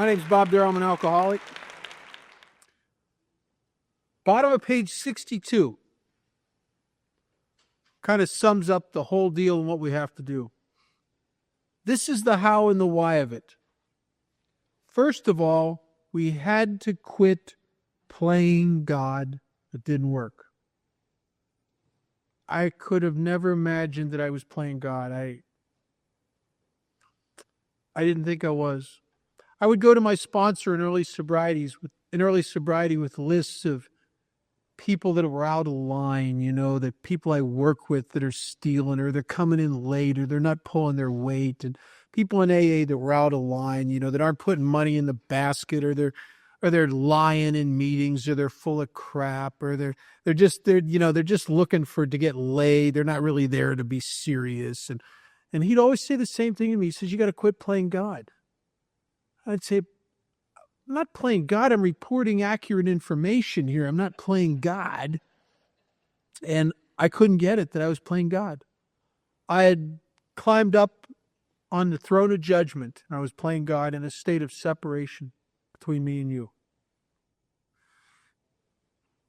My name's Bob Darrell. I'm an alcoholic. Bottom of page 62 kind of sums up the whole deal and what we have to do. This is the how and the why of it. First of all, we had to quit playing God. It didn't work. I could have never imagined that I was playing God. I didn't think I was. I would go to my sponsor in early sobriety with lists of people that were out of line, the people I work with that are stealing, or they're coming in late, or they're not pulling their weight, and people in AA that were out of line, that aren't putting money in the basket, or they're lying in meetings, or they're full of crap, or they're just looking to get laid. They're not really there to be serious. And he'd always say the same thing to me. He says, "You got to quit playing God." I'd say, "I'm not playing God. I'm reporting accurate information here. I'm not playing God." And I couldn't get it that I was playing God. I had climbed up on the throne of judgment, and I was playing God in a state of separation between me and you.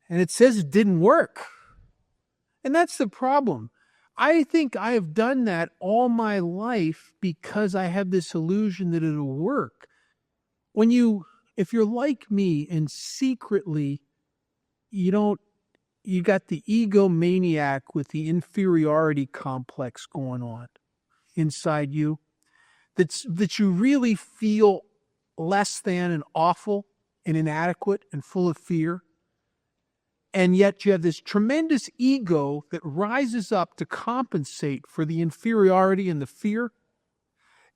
And it says it didn't work. And that's the problem. I think I have done that all my life because I have this illusion that it'll work. If you're like me and secretly you got the egomaniac with the inferiority complex going on inside you, that you really feel less than and awful and inadequate and full of fear. And yet you have this tremendous ego that rises up to compensate for the inferiority and the fear.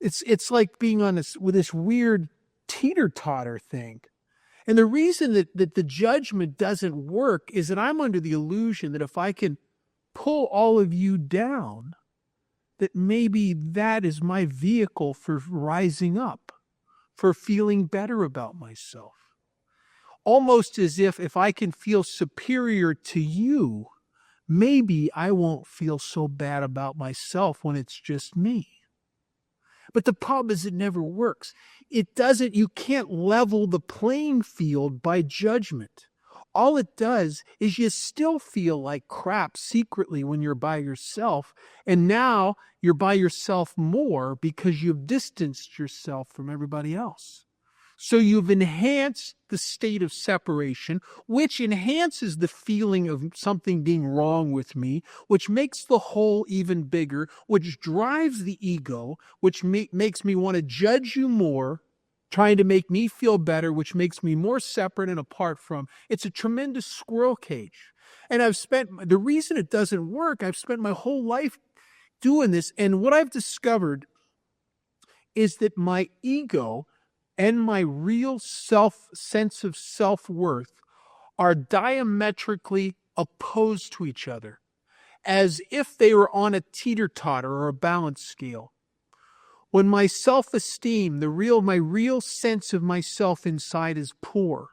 It's like being on with this weird teeter-totter thing. And the reason that the judgment doesn't work is that I'm under the illusion that if I can pull all of you down, that maybe that is my vehicle for rising up, for feeling better about myself. Almost as if I can feel superior to you, maybe I won't feel so bad about myself when it's just me. But the problem is it never works. You can't level the playing field by judgment. All it does is you still feel like crap secretly when you're by yourself. And now you're by yourself more because you've distanced yourself from everybody else. So you've enhanced the state of separation, which enhances the feeling of something being wrong with me, which makes the hole even bigger, which drives the ego, which makes me want to judge you more, trying to make me feel better, which makes me more separate and apart from. It's a tremendous squirrel cage. And the reason it doesn't work, I've spent my whole life doing this. And what I've discovered is that my ego and my real sense of self-worth are diametrically opposed to each other, as if they were on a teeter-totter or a balance scale. When my self-esteem, my real sense of myself inside is poor,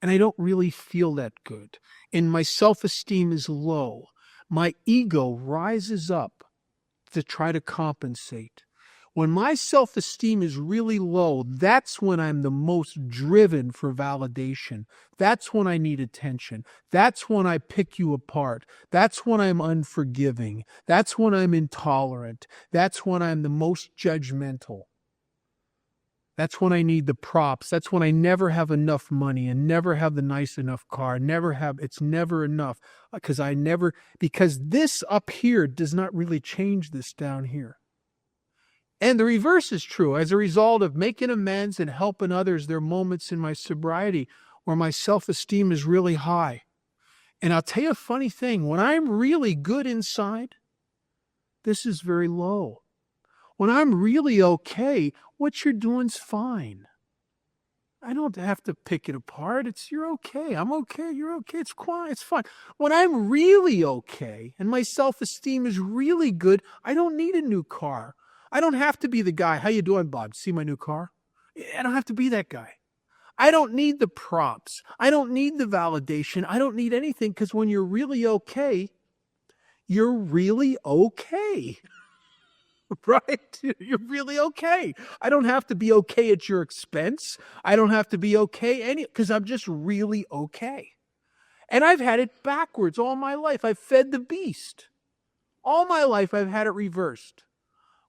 and I don't really feel that good, and my self-esteem is low, my ego rises up to try to compensate. When my self-esteem is really low, that's when I'm the most driven for validation. That's when I need attention. That's when I pick you apart. That's when I'm unforgiving. That's when I'm intolerant. That's when I'm the most judgmental. That's when I need the props. That's when I never have enough money and never have the nice enough car. It's never enough because this up here does not really change this down here. And the reverse is true. As a result of making amends and helping others, there are moments in my sobriety where my self-esteem is really high. And I'll tell you a funny thing. When I'm really good inside, this is very low. When I'm really okay, what you're doing's fine. I don't have to pick it apart. You're okay. I'm okay. You're okay. It's quiet. It's fine. When I'm really okay and my self-esteem is really good, I don't need a new car. I don't have to be the guy. "How you doing, Bob? See my new car?" I don't have to be that guy. I don't need the props. I don't need the validation. I don't need anything, because when you're really okay, you're really okay. right? You're really okay. I don't have to be okay at your expense. I don't have to be okay because I'm just really okay. And I've had it backwards all my life. I've fed the beast. All my life, I've had it reversed.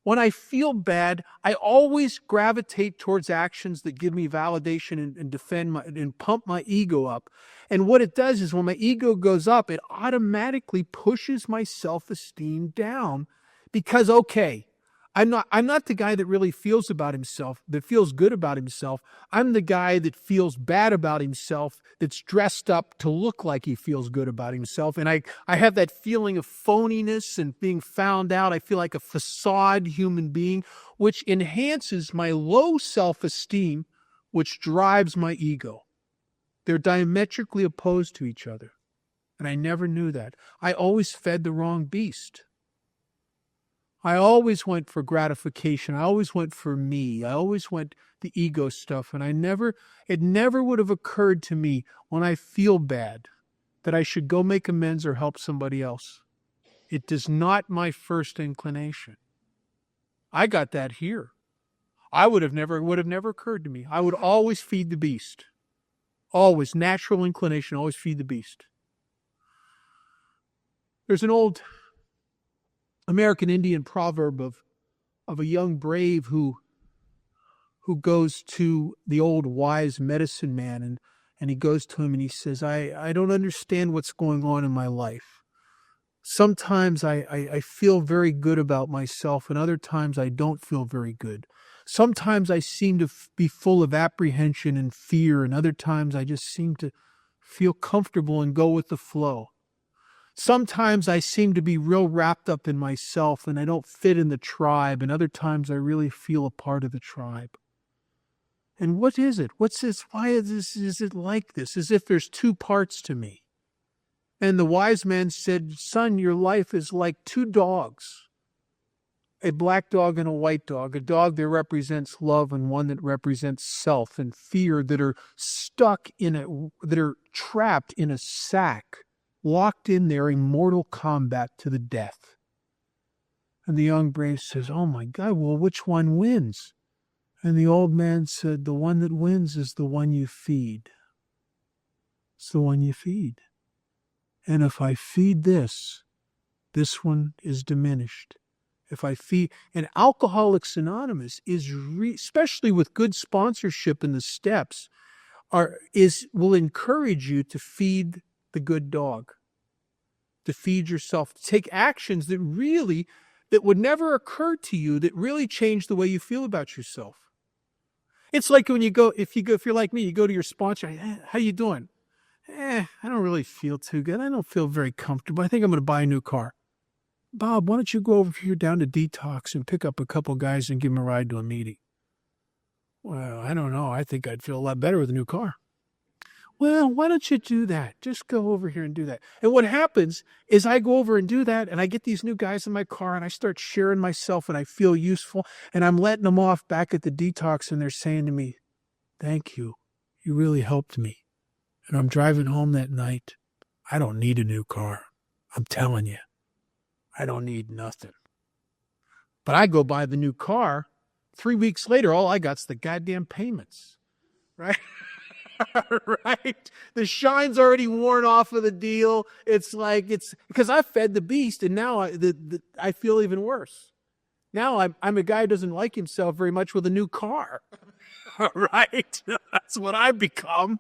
When I feel bad, I always gravitate towards actions that give me validation and defend and pump my ego up. And what it does is when my ego goes up, it automatically pushes my self-esteem down because, okay, I'm not the guy that really feels about himself, that feels good about himself. I'm the guy that feels bad about himself, that's dressed up to look like he feels good about himself. And I have that feeling of phoniness and being found out. I feel like a facade human being, which enhances my low self-esteem, which drives my ego. They're diametrically opposed to each other. And I never knew that. I always fed the wrong beast. I always went for gratification. I always went for me. I always went the ego stuff. And it never would have occurred to me when I feel bad that I should go make amends or help somebody else. It is not my first inclination. I got that here. Would have never occurred to me. I would always feed the beast. Always. Natural inclination, always feed the beast. There's an old American Indian proverb of a young brave who goes to the old wise medicine man and he goes to him and he says, I don't understand what's going on in my life. Sometimes I feel very good about myself and other times I don't feel very good. Sometimes I seem to be full of apprehension and fear and other times I just seem to feel comfortable and go with the flow. Sometimes I seem to be real wrapped up in myself and I don't fit in the tribe, and other times I really feel a part of the tribe. And what is it? What's this? Why is it like this? As if there's two parts to me. And the wise man said, son, your life is like two dogs, a black dog and a white dog, a dog that represents love and one that represents self and fear, that are that are trapped in a sack, locked in there in mortal combat to the death. And the young brave says, oh my God, well, which one wins? And the old man said, the one that wins is the one you feed. It's the one you feed. And if I feed this one is diminished. If I feed, and Alcoholics Anonymous is, especially with good sponsorship in the steps, will encourage you to feed the good dog, to feed yourself, to take actions that would never occur to you, that really change the way you feel about yourself. It's like when if you're like me, you go to your sponsor, how you doing? I don't really feel too good. I don't feel very comfortable. I think I'm going to buy a new car. Bob, why don't you go over here down to Detox and pick up a couple guys and give them a ride to a meeting? Well, I don't know. I think I'd feel a lot better with a new car. Well, why don't you do that? Just go over here and do that. And what happens is I go over and do that, and I get these new guys in my car, and I start sharing myself, and I feel useful, and I'm letting them off back at the Detox, and they're saying to me, thank you. You really helped me. And I'm driving home that night. I don't need a new car. I'm telling you. I don't need nothing. But I go buy the new car. 3 weeks later, all I got's the goddamn payments. Right? Right? The shine's already worn off of the deal. It's because I fed the beast, and now I feel even worse. Now I'm a guy who doesn't like himself very much with a new car. Right? That's what I've become.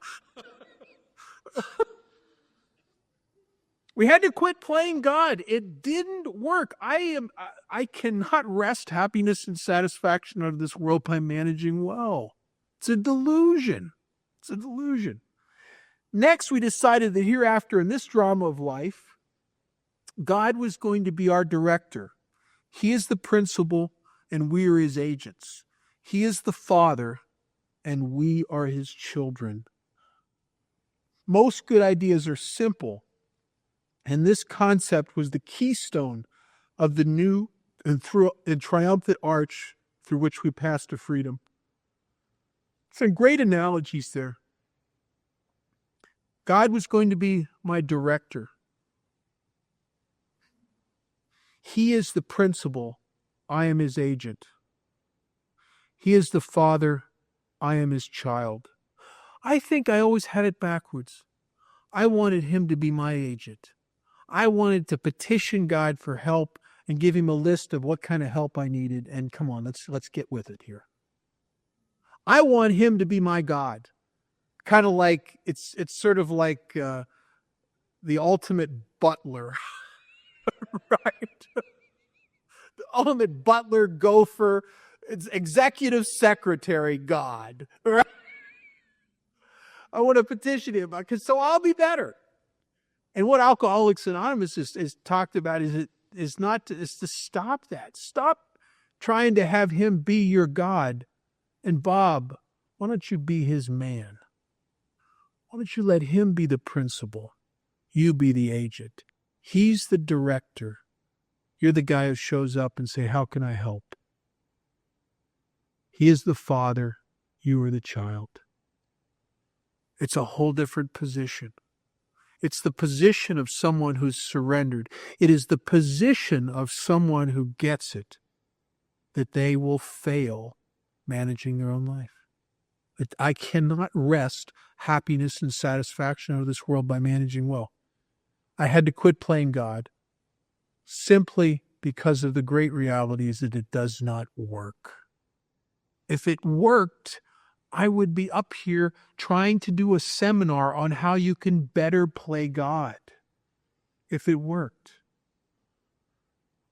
We had to quit playing God. It didn't work. I cannot wrest happiness and satisfaction out of this world by managing well. It's a delusion. It's a delusion. Next, we decided that hereafter in this drama of life, God was going to be our director. He is the principal and we are his agents. He is the Father and we are his children. Most good ideas are simple. And this concept was the keystone of the new and triumphant arch through which we pass to freedom. Some great analogies there. God was going to be my director. He is the principal I am his agent. He is the father, I am his child. I think I always had it backwards. I wanted him to be my agent. I wanted to petition God for help and give him a list of what kind of help I needed. And come on, let's get with it here. I want him to be my God. Kind of like it's sort of like the ultimate butler, right? The ultimate butler, gopher, it's executive secretary God, right? I want to petition him because so I'll be better. And what Alcoholics Anonymous is talked about is to stop that. Stop trying to have him be your God. And Bob, why don't you be his man? Why don't you let him be the principal? You be the agent. He's the director. You're the guy who shows up and say, how can I help? He is the father. You are the child. It's a whole different position. It's the position of someone who's surrendered. It is the position of someone who gets it that they will fail managing their own life. I cannot wrest happiness and satisfaction out of this world by managing well. I had to quit playing God simply because of the great reality is that it does not work. If it worked, I would be up here trying to do a seminar on how you can better play God. If it worked.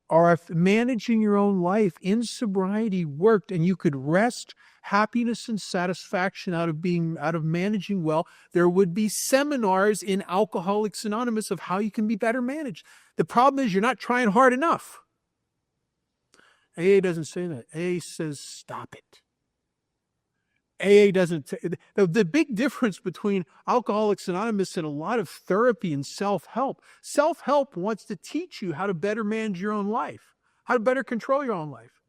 Or if managing your own life in sobriety worked and you could wrest happiness and satisfaction out of managing well, there would be seminars in Alcoholics Anonymous of how you can be better managed. The problem is you're not trying hard enough. AA doesn't say that. AA says stop it. AA doesn't. The big difference between Alcoholics Anonymous and a lot of therapy and self-help. Self-help wants to teach you how to better manage your own life, how to better control your own life.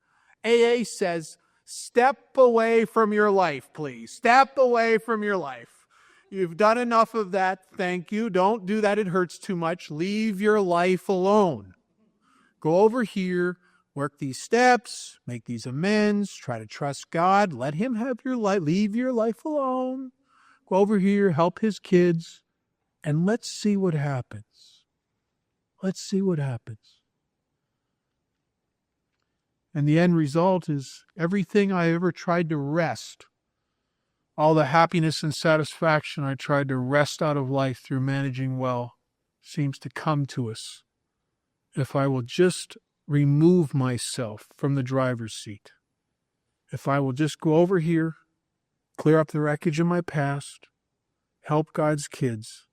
AA says, step away from your life, please. Step away from your life. You've done enough of that. Thank you. Don't do that. It hurts too much. Leave your life alone. Go over here. Work these steps, make these amends, try to trust God, let him have your life, leave your life alone, go over here, help his kids, and let's see what happens. Let's see what happens. And the end result is everything I ever tried to wrest, all the happiness and satisfaction I tried to wrest out of life through managing well, seems to come to us if I will just remove myself from the driver's seat. If I will just go over here, clear up the wreckage of my past, help God's kids,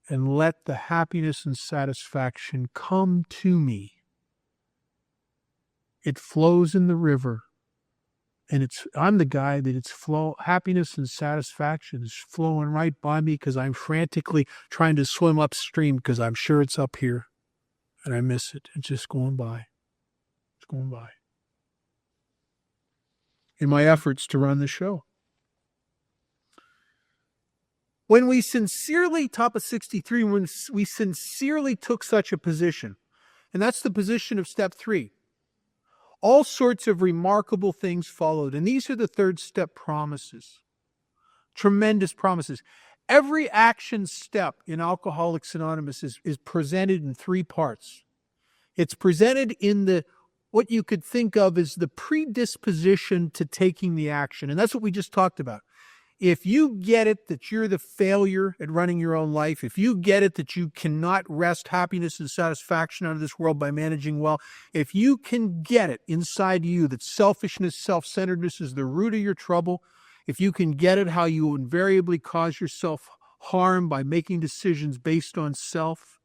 and let the happiness and satisfaction come to me. It flows in the river, and I'm the guy that happiness and satisfaction is flowing right by me because I'm frantically trying to swim upstream because I'm sure it's up here, and I miss it. It's just going by. Going by in my efforts to run the show. When we sincerely, top of 63, when we sincerely took such a position, and that's the position of step 3, all sorts of remarkable things followed. And these are the third step promises. Tremendous promises. Every action step in Alcoholics Anonymous is presented in 3 parts. It's presented in what you could think of as the predisposition to taking the action. And that's what we just talked about. If you get it that you're the failure at running your own life, if you get it that you cannot wrest happiness and satisfaction out of this world by managing well, if you can get it inside you that selfishness, self-centeredness is the root of your trouble, if you can get it how you invariably cause yourself harm by making decisions based on self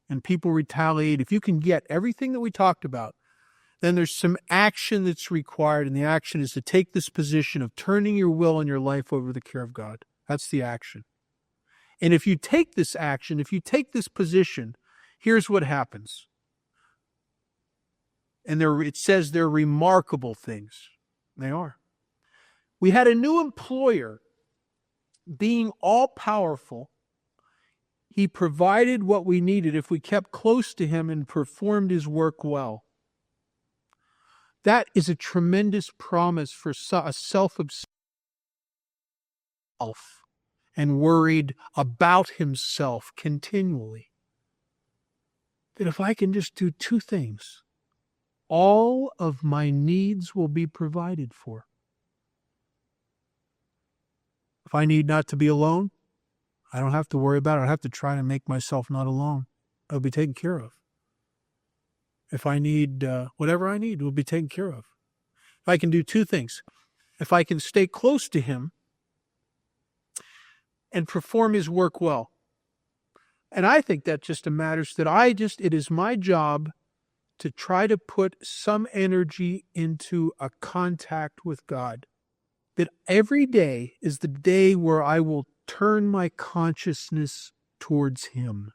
and people retaliate, if you can get everything that we talked about, then there's some action that's required, and the action is to take this position of turning your will and your life over to the care of God. That's the action. And if you take this action, if you take this position, here's what happens. And it says they're remarkable things. They are. We had a new employer being all-powerful. He provided what we needed if we kept close to him and performed his work well. That is a tremendous promise for a self-obsessed and worried about himself continually. That if I can just do two things, all of my needs will be provided for. If I need not to be alone, I don't have to worry about it. I don't have to try to make myself not alone. It'll be taken care of. If I need whatever I need, it will be taken care of. If I can do two things, if I can stay close to him and perform his work well. And I think that just matters that it is my job to try to put some energy into a contact with God. That every day is the day where I will turn my consciousness towards him.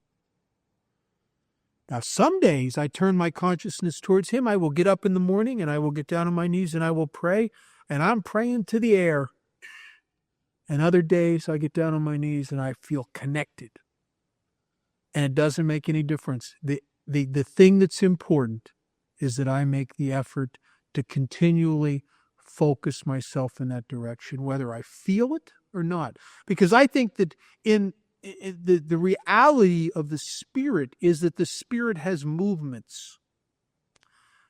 Now, some days I turn my consciousness towards him. I will get up in the morning and I will get down on my knees and I will pray, and I'm praying to the air. And other days I get down on my knees and I feel connected. And it doesn't make any difference. The thing that's important is that I make the effort to continually focus myself in that direction, whether I feel it or not. Because I think that the reality of the Spirit is that the Spirit has movements,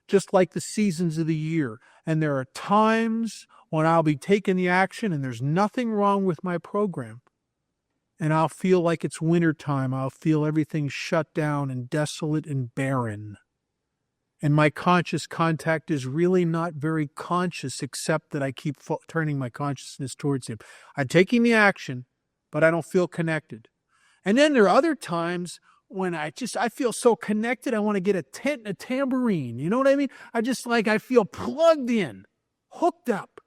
just like the seasons of the year. And there are times when I'll be taking the action and there's nothing wrong with my program. And I'll feel like it's wintertime. I'll feel everything shut down and desolate and barren. And my conscious contact is really not very conscious, except that I keep turning my consciousness towards him. I'm taking the action, but I don't feel connected. And then there are other times when I feel so connected, I want to get a tent and a tambourine. You know what I mean? I feel plugged in, hooked up.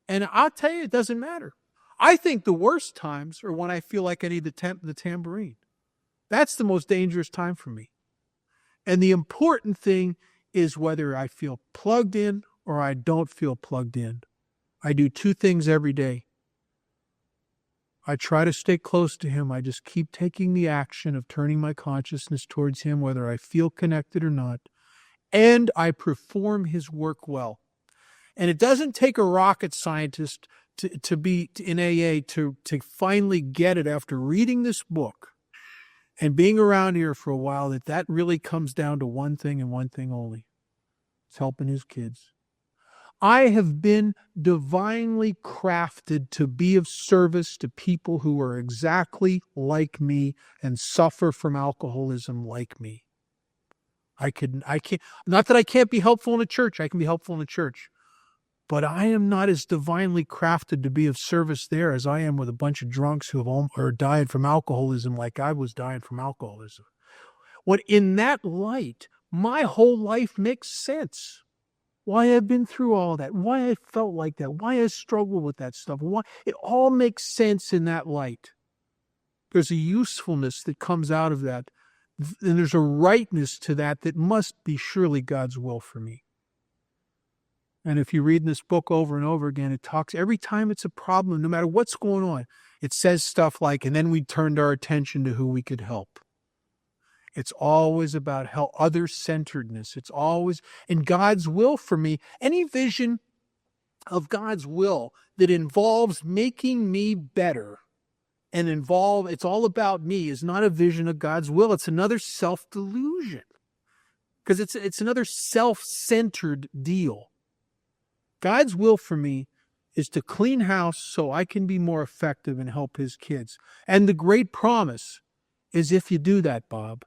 And I'll tell you, it doesn't matter. I think the worst times are when I feel like I need the tent and the tambourine. That's the most dangerous time for me. And the important thing is whether I feel plugged in or I don't feel plugged in. I do two things every day. I try to stay close to him. I just keep taking the action of turning my consciousness towards him, whether I feel connected or not. And I perform his work well. And it doesn't take a rocket scientist to be in AA to finally get it after reading this book and being around here for a while, that really comes down to one thing and one thing only. It's helping his kids. I have been divinely crafted to be of service to people who are exactly like me and suffer from alcoholism like me. I can't, not that I can't be helpful in a church. I can be helpful in a church. But I am not as divinely crafted to be of service there as I am with a bunch of drunks who have died from alcoholism like I was dying from alcoholism. When in that light, my whole life makes sense. Why I've been through all that, why I felt like that, why I struggled with that stuff. Why it all makes sense in that light. There's a usefulness that comes out of that. And there's a rightness to that must be surely God's will for me. And if you read this book over and over again, it talks every time it's a problem, no matter what's going on, it says stuff like, and then we turned our attention to who we could help. It's always about other-centeredness. It's always in God's will for me. Any vision of God's will that involves making me better and it's all about me is not a vision of God's will. It's another self-delusion because it's another self-centered deal. God's will for me is to clean house so I can be more effective and help his kids. And the great promise is if you do that, Bob,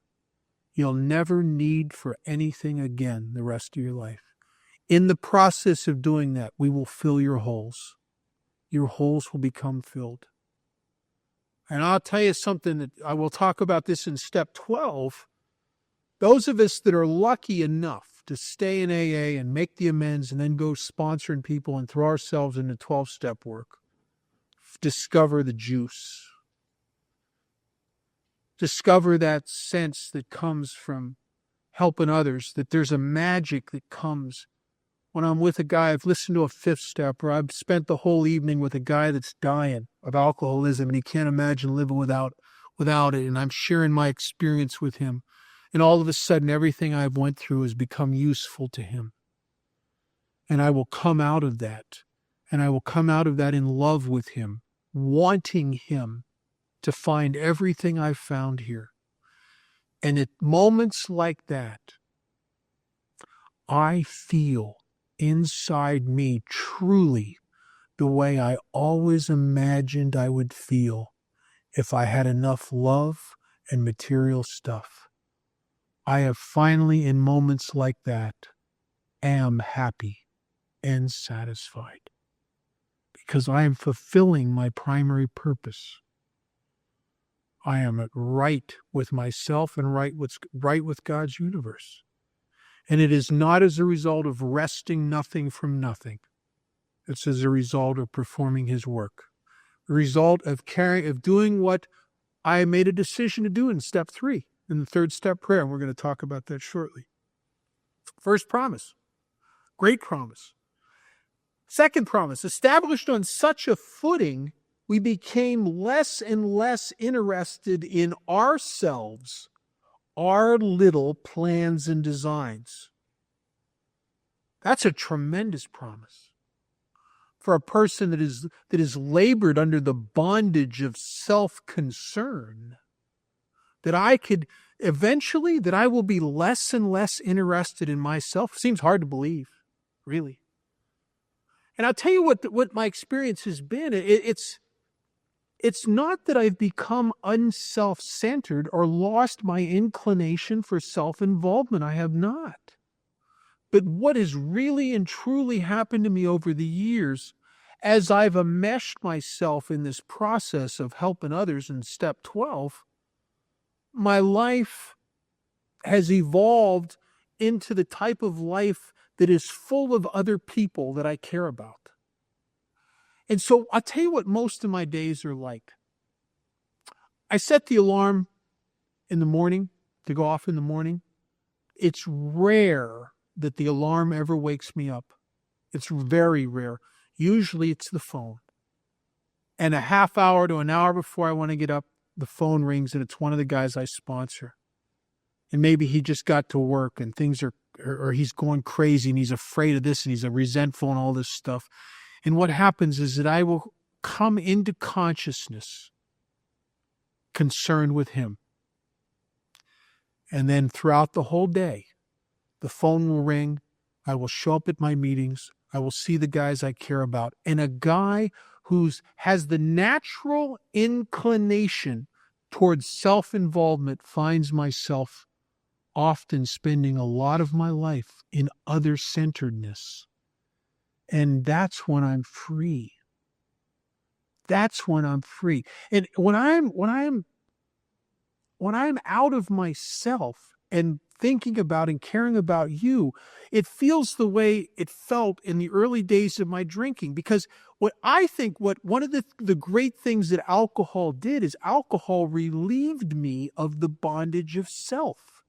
you'll never need for anything again the rest of your life. In the process of doing that, we will fill your holes. Your holes will become filled. And I'll tell you something that I will talk about this in step 12. Those of us that are lucky enough to stay in AA and make the amends and then go sponsoring people and throw ourselves into 12-step work. Discover the juice. Discover that sense that comes from helping others, that there's a magic that comes when I'm with a guy. I've listened to a 5th step, or I've spent the whole evening with a guy that's dying of alcoholism and he can't imagine living without it, and I'm sharing my experience with him. And all of a sudden, everything I've went through has become useful to him. And I will come out of that. And I will come out of that in love with him, wanting him to find everything I've found here. And at moments like that, I feel inside me truly the way I always imagined I would feel if I had enough love and material stuff. I have finally, in moments like that, am happy and satisfied because I am fulfilling my primary purpose. I am right with myself and right with God's universe. And it is not as a result of wresting nothing from nothing. It's as a result of performing his work. The result of doing what I made a decision to do in step 3, in the 3rd step prayer. And we're going to talk about that shortly. First promise, great promise. Second promise, established on such a footing, we became less and less interested in ourselves, our little plans and designs. That's a tremendous promise for a person that is labored under the bondage of self-concern, that I will be less and less interested in myself. Seems hard to believe, really. And I'll tell you what my experience has been. It's not that I've become unself-centered or lost my inclination for self-involvement. I have not. But what has really and truly happened to me over the years, as I've enmeshed myself in this process of helping others in step 12, my life has evolved into the type of life that is full of other people that I care about. And so I'll tell you what most of my days are like. I set the alarm in the morning to go off in the morning. It's rare that the alarm ever wakes me up. It's very rare. Usually it's the phone. And a half hour to an hour before I want to get up, the phone rings and it's one of the guys I sponsor. And maybe he just got to work and things or he's going crazy and he's afraid of this and he's resentful and all this stuff. And what happens is that I will come into consciousness concerned with him. And then throughout the whole day, the phone will ring. I will show up at my meetings. I will see the guys I care about. And a guy who has the natural inclination towards self-involvement finds myself often spending a lot of my life in other-centeredness. And that's when I'm free. That's when I'm free. And when I'm out of myself and thinking about and caring about you, it feels the way it felt in the early days of my drinking. Because one of the great things that alcohol did is alcohol relieved me of the bondage of self.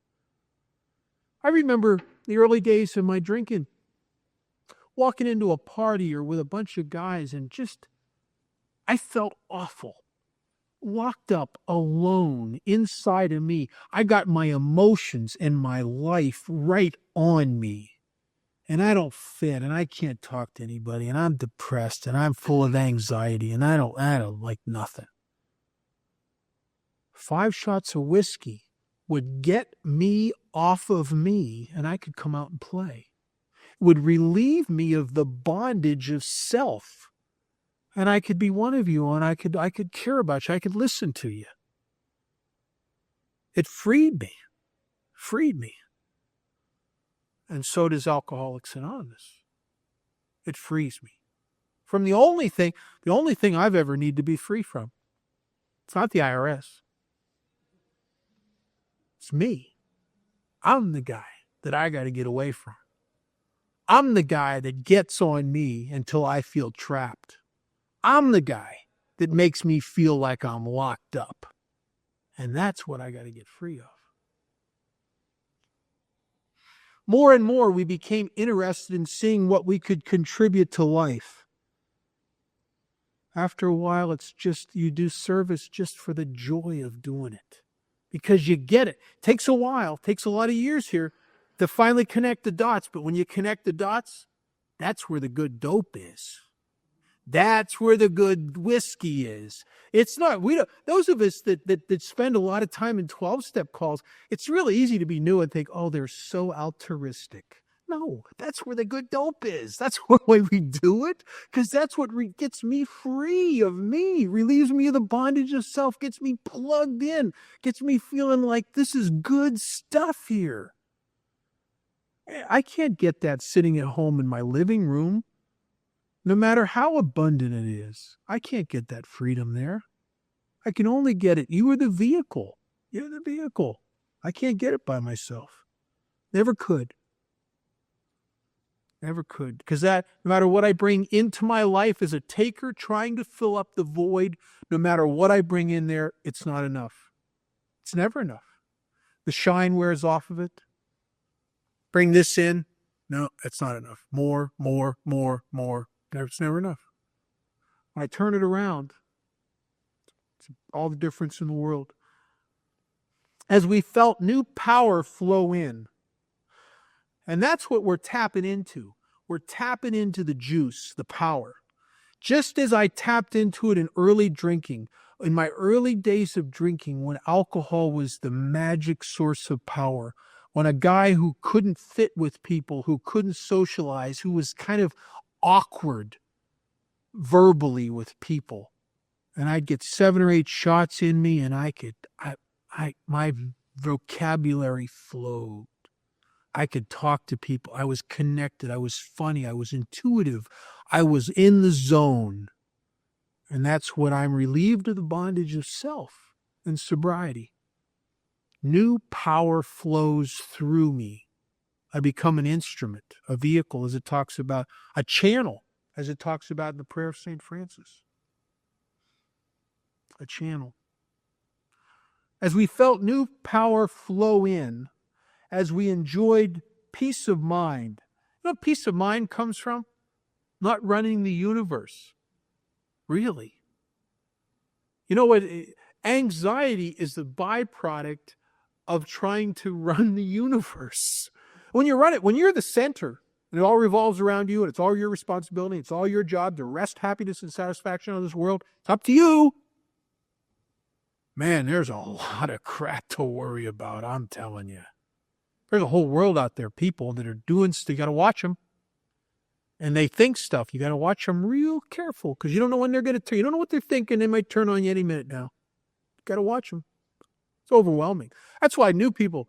I remember the early days of my drinking, walking into a party or with a bunch of guys and I felt awful. Locked up, alone, inside of me. I got my emotions and my life right on me. And I don't fit, and I can't talk to anybody, and I'm depressed, and I'm full of anxiety, and I don't like nothing. 5 shots of whiskey would get me off of me, and I could come out and play. It would relieve me of the bondage of self. And I could be one of you, and I could care about you. I could listen to you. It freed me. And so does Alcoholics Anonymous. It frees me from the only thing I've ever needed to be free from. It's not the IRS. It's me. I'm the guy that I got to get away from. I'm the guy that gets on me until I feel trapped. I'm the guy that makes me feel like I'm locked up. And that's what I got to get free of. More and more, we became interested in seeing what we could contribute to life. After a while, it's just you do service just for the joy of doing it. Because you get it. Takes a while, takes a lot of years here to finally connect the dots. But when you connect the dots, That's where the good dope is. That's where the good whiskey is. It's not, we don't, those of us that spend a lot of time in 12-step calls, it's really easy to be new and think, oh, they're so altruistic. No, that's where the good dope is. That's why we do it, because that's what gets me free of me, relieves me of the bondage of self, gets me plugged in, gets me feeling like this is good stuff here. I can't get that sitting at home in my living room. No matter how abundant it is, I can't get that freedom there. I can only get it. You are the vehicle. You're the vehicle. I can't get it by myself. Never could. Never could. Because that, no matter what I bring into my life as a taker trying to fill up the void, no matter what I bring in there, it's not enough. It's never enough. The shine wears off of it. Bring this in. No, it's not enough. More. It's never enough. When I turn it around, it's all the difference in the world. As we felt new power flow in, and that's what we're tapping into. We're tapping into the juice, the power. Just as I tapped into it in early drinking, in my early days of drinking, when alcohol was the magic source of power, when a guy who couldn't fit with people, who couldn't socialize, who was kind of awkward verbally with people, and I'd get 7 or 8 shots in me, and my vocabulary flowed. I could talk to people. I was connected. I was funny. I was intuitive. I was in the zone. And that's when I'm relieved of the bondage of self and sobriety. New power flows through me. I become an instrument, a vehicle, as it talks about, a channel, as it talks about in the prayer of St. Francis. A channel. As we felt new power flow in, as we enjoyed peace of mind. You know what peace of mind comes from? Not running the universe. Really. You know what? Anxiety is the byproduct of trying to run the universe. When you run it, when you're the center, and it all revolves around you, and it's all your responsibility, it's all your job to wrest happiness and satisfaction on this world, it's up to you. Man, there's a lot of crap to worry about, I'm telling you. There's a whole world out there, people that are doing stuff. You got to watch them. And they think stuff. You got to watch them real careful, because you don't know when they're going to turn. You don't know what they're thinking. They might turn on you any minute now. You got to watch them. It's overwhelming. That's why new people,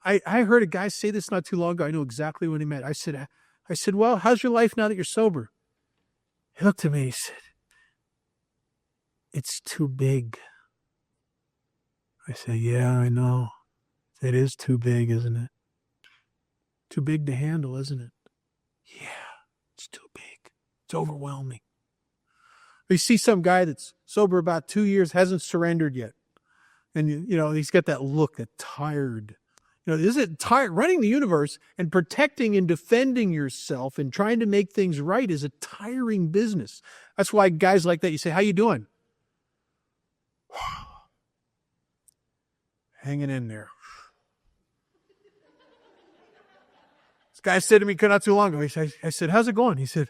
I heard a guy say this not too long ago. I know exactly what he meant. I said, well, how's your life now that you're sober? He looked at me and he said, it's too big. I said, yeah, I know. It is too big, isn't it? Too big to handle, isn't it? Yeah, it's too big. It's overwhelming. You see some guy that's sober about 2 years, hasn't surrendered yet. And, you know, he's got that look, that tired. You know, is it tired? Running the universe and protecting and defending yourself and trying to make things right is a tiring business. That's why guys like that, you say, how you doing? Hanging in there. This guy said to me not too long ago, I said, how's it going? He said,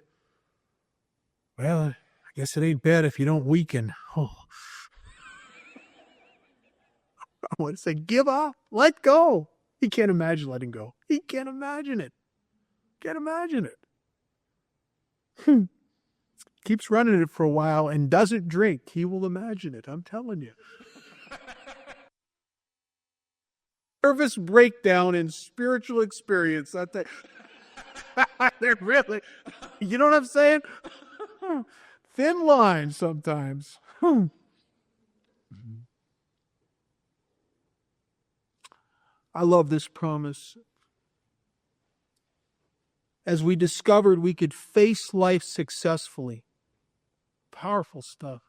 well, I guess it ain't bad if you don't weaken. Oh. I want to say, give up, let go. He can't imagine letting go. He can't imagine it. Can't imagine it. Keeps running it for a while and doesn't drink. He will imagine it. I'm telling you. Nervous breakdown and spiritual experience. They're really, you know what I'm saying? Thin line sometimes. I love this promise. As we discovered we could face life successfully. Powerful stuff.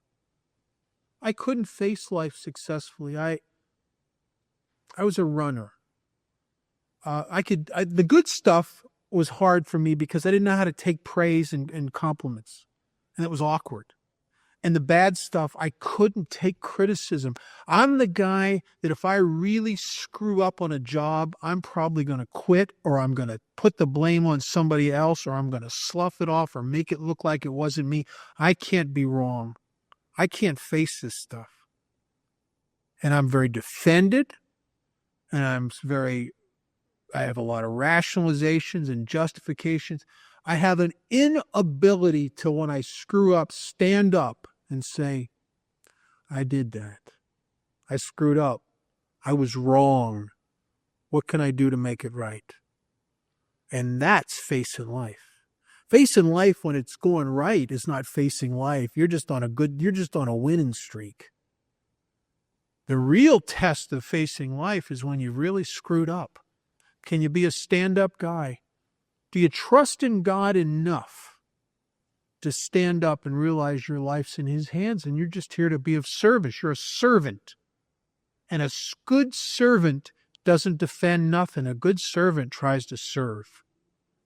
I couldn't face life successfully. I was a runner. The good stuff was hard for me because I didn't know how to take praise and compliments. And it was awkward. And the bad stuff, I couldn't take criticism. I'm the guy that if I really screw up on a job, I'm probably going to quit, or I'm going to put the blame on somebody else, or I'm going to slough it off or make it look like it wasn't me. I can't be wrong. I can't face this stuff. And I'm very defended, and I have a lot of rationalizations and justifications. I have an inability to, when I screw up, stand up and say, I did that. I screwed up. I was wrong. What can I do to make it right? And that's facing life. Facing life when it's going right is not facing life. You're just on a winning streak. The real test of facing life is when you've really screwed up. Can you be a stand-up guy? Do you trust in God enough to stand up and realize your life's in His hands and you're just here to be of service? You're a servant. And a good servant doesn't defend nothing. A good servant tries to serve.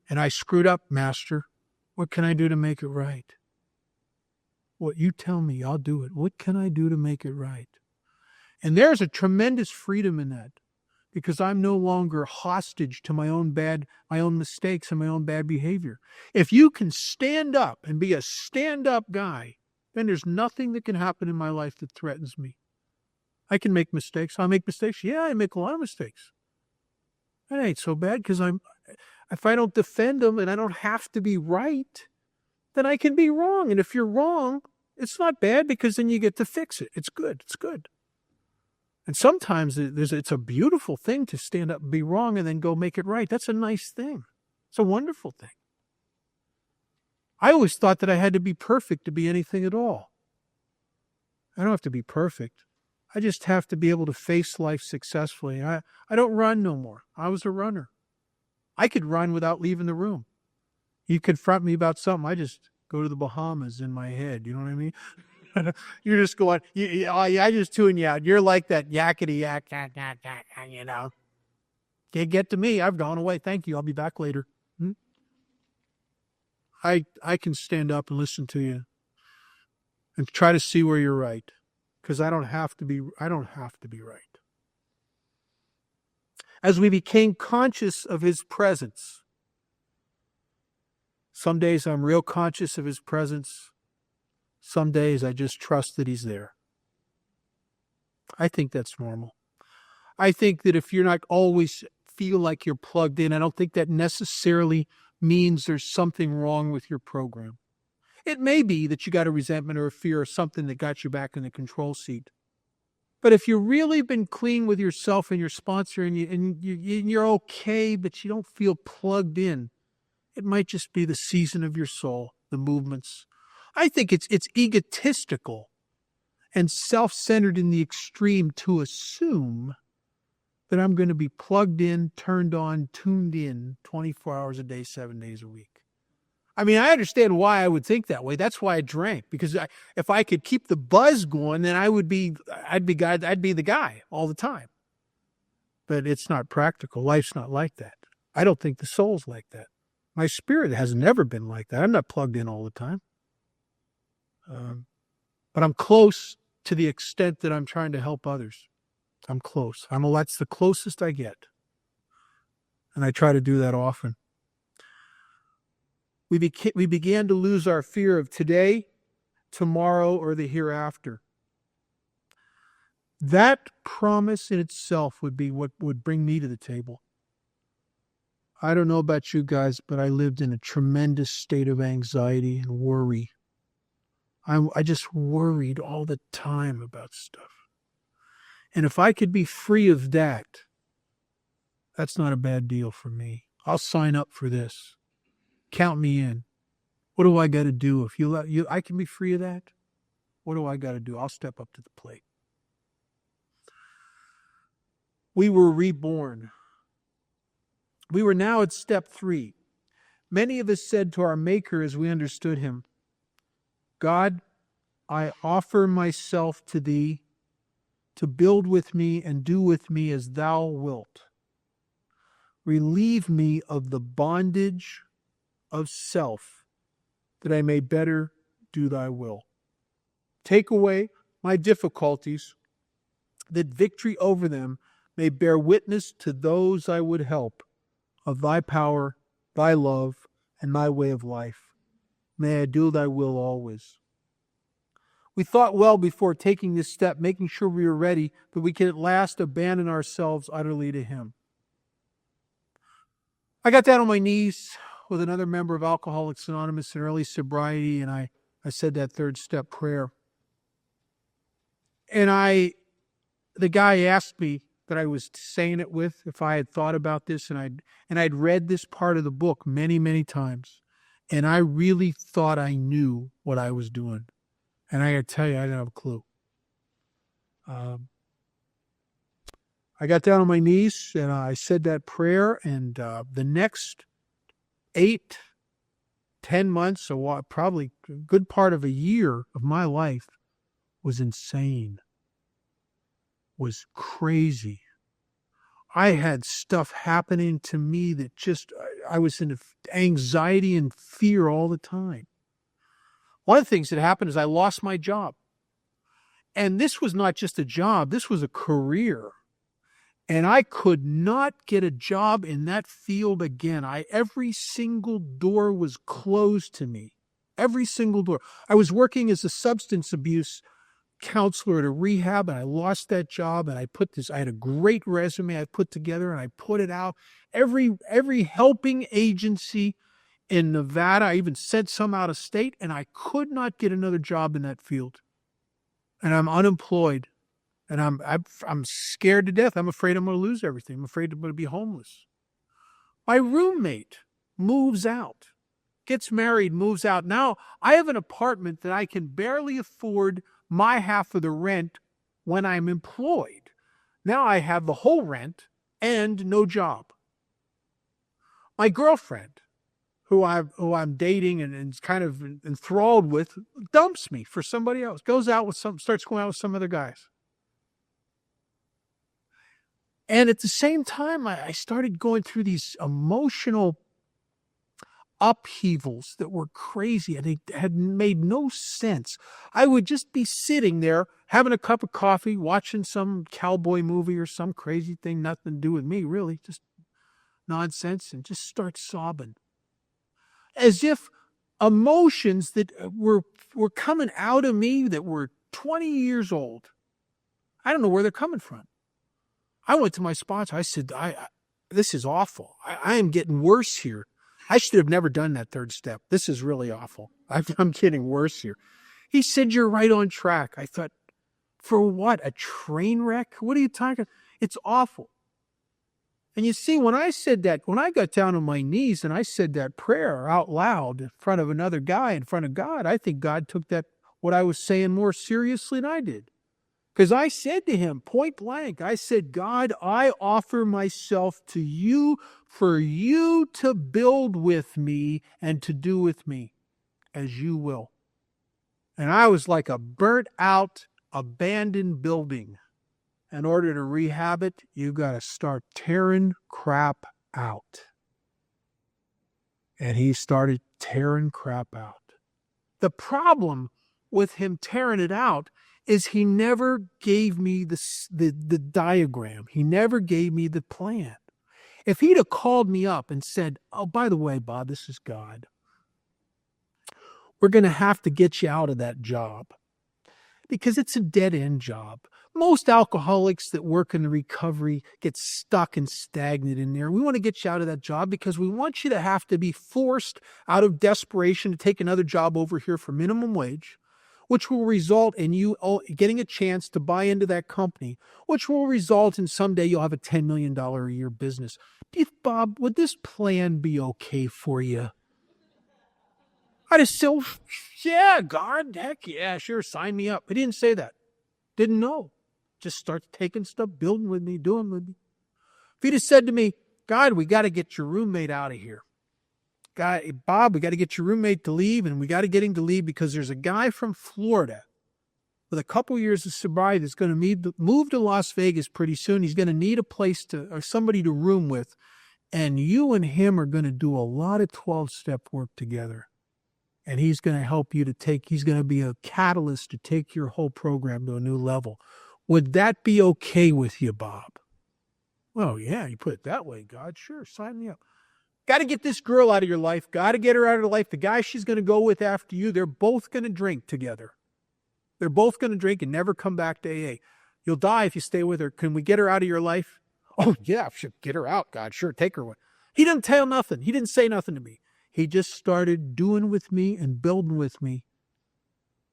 And I screwed up, Master. What can I do to make it right? What you tell me, I'll do it. What can I do to make it right? And there's a tremendous freedom in that, because I'm no longer hostage to my own mistakes and my own bad behavior. If you can stand up and be a stand-up guy, then there's nothing that can happen in my life that threatens me. I can make mistakes. I'll make mistakes. Yeah, I make a lot of mistakes. That ain't so bad, because if I don't defend them and I don't have to be right, then I can be wrong. And if you're wrong, it's not bad, because then you get to fix it. It's good. It's good. And sometimes it's a beautiful thing to stand up and be wrong and then go make it right. That's a nice thing. It's a wonderful thing. I always thought that I had to be perfect to be anything at all. I don't have to be perfect. I just have to be able to face life successfully. I don't run no more. I was a runner. I could run without leaving the room. You confront me about something, I just go to the Bahamas in my head. You know what I mean? You're just going, I just tune you out. You're like that yakety yak, you know. Can't get to me. I've gone away. Thank you. I'll be back later. I can stand up and listen to you and try to see where you're right, because I don't have to be right. As we became conscious of His presence, some days I'm real conscious of His presence. Some days I just trust that He's there. I think that's normal. I think that if you're not always feel like you're plugged in, I don't think that necessarily means there's something wrong with your program. It may be that you got a resentment or a fear or something that got you back in the control seat. But if you've really been clean with yourself and your sponsor, and you're okay, but you don't feel plugged in, it might just be the season of your soul, the movements. I think it's egotistical and self-centered in the extreme to assume that I'm going to be plugged in, turned on, tuned in 24 hours a day, 7 days a week. I mean, I understand why I would think that way. That's why I drank, because if I could keep the buzz going, then I'd be the guy all the time. But it's not practical. Life's not like that. I don't think the soul's like that. My spirit has never been like that. I'm not plugged in all the time. But I'm close to the extent that I'm trying to help others. I'm close. That's the closest I get. And I try to do that often. We began to lose our fear of today, tomorrow, or the hereafter. That promise in itself would be what would bring me to the table. I don't know about you guys, but I lived in a tremendous state of anxiety and worry. I just worried all the time about stuff. And if I could be free of that, that's not a bad deal for me. I'll sign up for this. Count me in. What do I got to do? If I can be free of that, what do I got to do? I'll step up to the plate. We were reborn. We were now at step 3. Many of us said to our Maker as we understood Him, God, I offer myself to Thee to build with me and do with me as Thou wilt. Relieve me of the bondage of self, that I may better do Thy will. Take away my difficulties, that victory over them may bear witness to those I would help of thy power, thy love, and my way of life. May I do thy will always. We thought well before taking this step, making sure we were ready, that we could at last abandon ourselves utterly to him. I got down on my knees with another member of Alcoholics Anonymous in early sobriety, and I said that third step prayer. And the guy asked me that I was saying it with, if I had thought about this, and I'd read this part of the book many, many times, and I really thought I knew what I was doing. And I got to tell you, I didn't have a clue. I got down on my knees and I said that prayer, and the next 8, 10 months, or probably a good part of a year of my life was insane, was crazy. I had stuff happening to me that I was in anxiety and fear all the time. One of the things that happened is I lost my job. And this was not just a job, this was a career. And I could not get a job in that field again. Every single door was closed to me. Every single door. I was working as a substance abuse counselor at a rehab, and I lost that job, and I had a great resume I put together, and I put it out. Every helping agency in Nevada, I even sent some out of state, and I could not get another job in that field. And I'm unemployed. And I'm scared to death. I'm afraid I'm going to lose everything. I'm afraid I'm going to be homeless. My roommate moves out, gets married, moves out. Now I have an apartment that I can barely afford my half of the rent when I'm employed. Now I have the whole rent and no job. My girlfriend, who I'm dating and kind of enthralled with, dumps me for somebody else. Starts going out with some other guys. And at the same time, I started going through these emotional upheavals that were crazy, and they had made no sense. I would just be sitting there having a cup of coffee, watching some cowboy movie or some crazy thing, nothing to do with me, really, just nonsense, and just start sobbing. As if emotions that were coming out of me that were 20 years old, I don't know where they're coming from. I went to my sponsor. I said, this is awful. I am getting worse here. I should have never done that third step. This is really awful. I'm getting worse here. He said, you're right on track. I thought, for what? A train wreck? What are you talking? It's awful. And you see, when I got down on my knees and I said that prayer out loud in front of another guy, in front of God, I think God took what I was saying more seriously than I did. Because I said to him, point blank, I said, God, I offer myself to you for you to build with me and to do with me as you will. And I was like a burnt out, abandoned building. In order to rehab it, you got to start tearing crap out. And he started tearing crap out. The problem with him tearing it out is he never gave me the diagram. He never gave me the plan. If he'd have called me up and said, oh, by the way, Bob, this is God. We're going to have to get you out of that job because it's a dead-end job. Most alcoholics that work in the recovery get stuck and stagnant in there. We want to get you out of that job because we want you to have to be forced out of desperation to take another job over here for minimum wage, which will result in you getting a chance to buy into that company, which will result in someday you'll have a $10 million a year business. Bob, would this plan be okay for you? I'd have still, yeah, God, heck yeah, sure, sign me up. But he didn't say that. Didn't know. Just starts taking stuff, building with me, doing with me. If he'd have said to me, God, we got to get your roommate out of here. Bob, we got to get your roommate to leave, and we got to get him to leave because there's a guy from Florida with a couple years of sobriety that's going to move to Las Vegas pretty soon. He's going to need a place or somebody to room with, and you and him are going to do a lot of 12-step work together. And he's going to help you he's going to be a catalyst to take your whole program to a new level. Would that be okay with you, Bob? Well, yeah, you put it that way, God. Sure, sign me up. Got to get this girl out of your life. Got to get her out of your life. The guy she's going to go with after you, they're both going to drink together. They're both going to drink and never come back to AA. You'll die if you stay with her. Can we get her out of your life? Oh, yeah, sure, get her out, God. Sure, take her away. He didn't tell nothing. He didn't say nothing to me. He just started doing with me and building with me.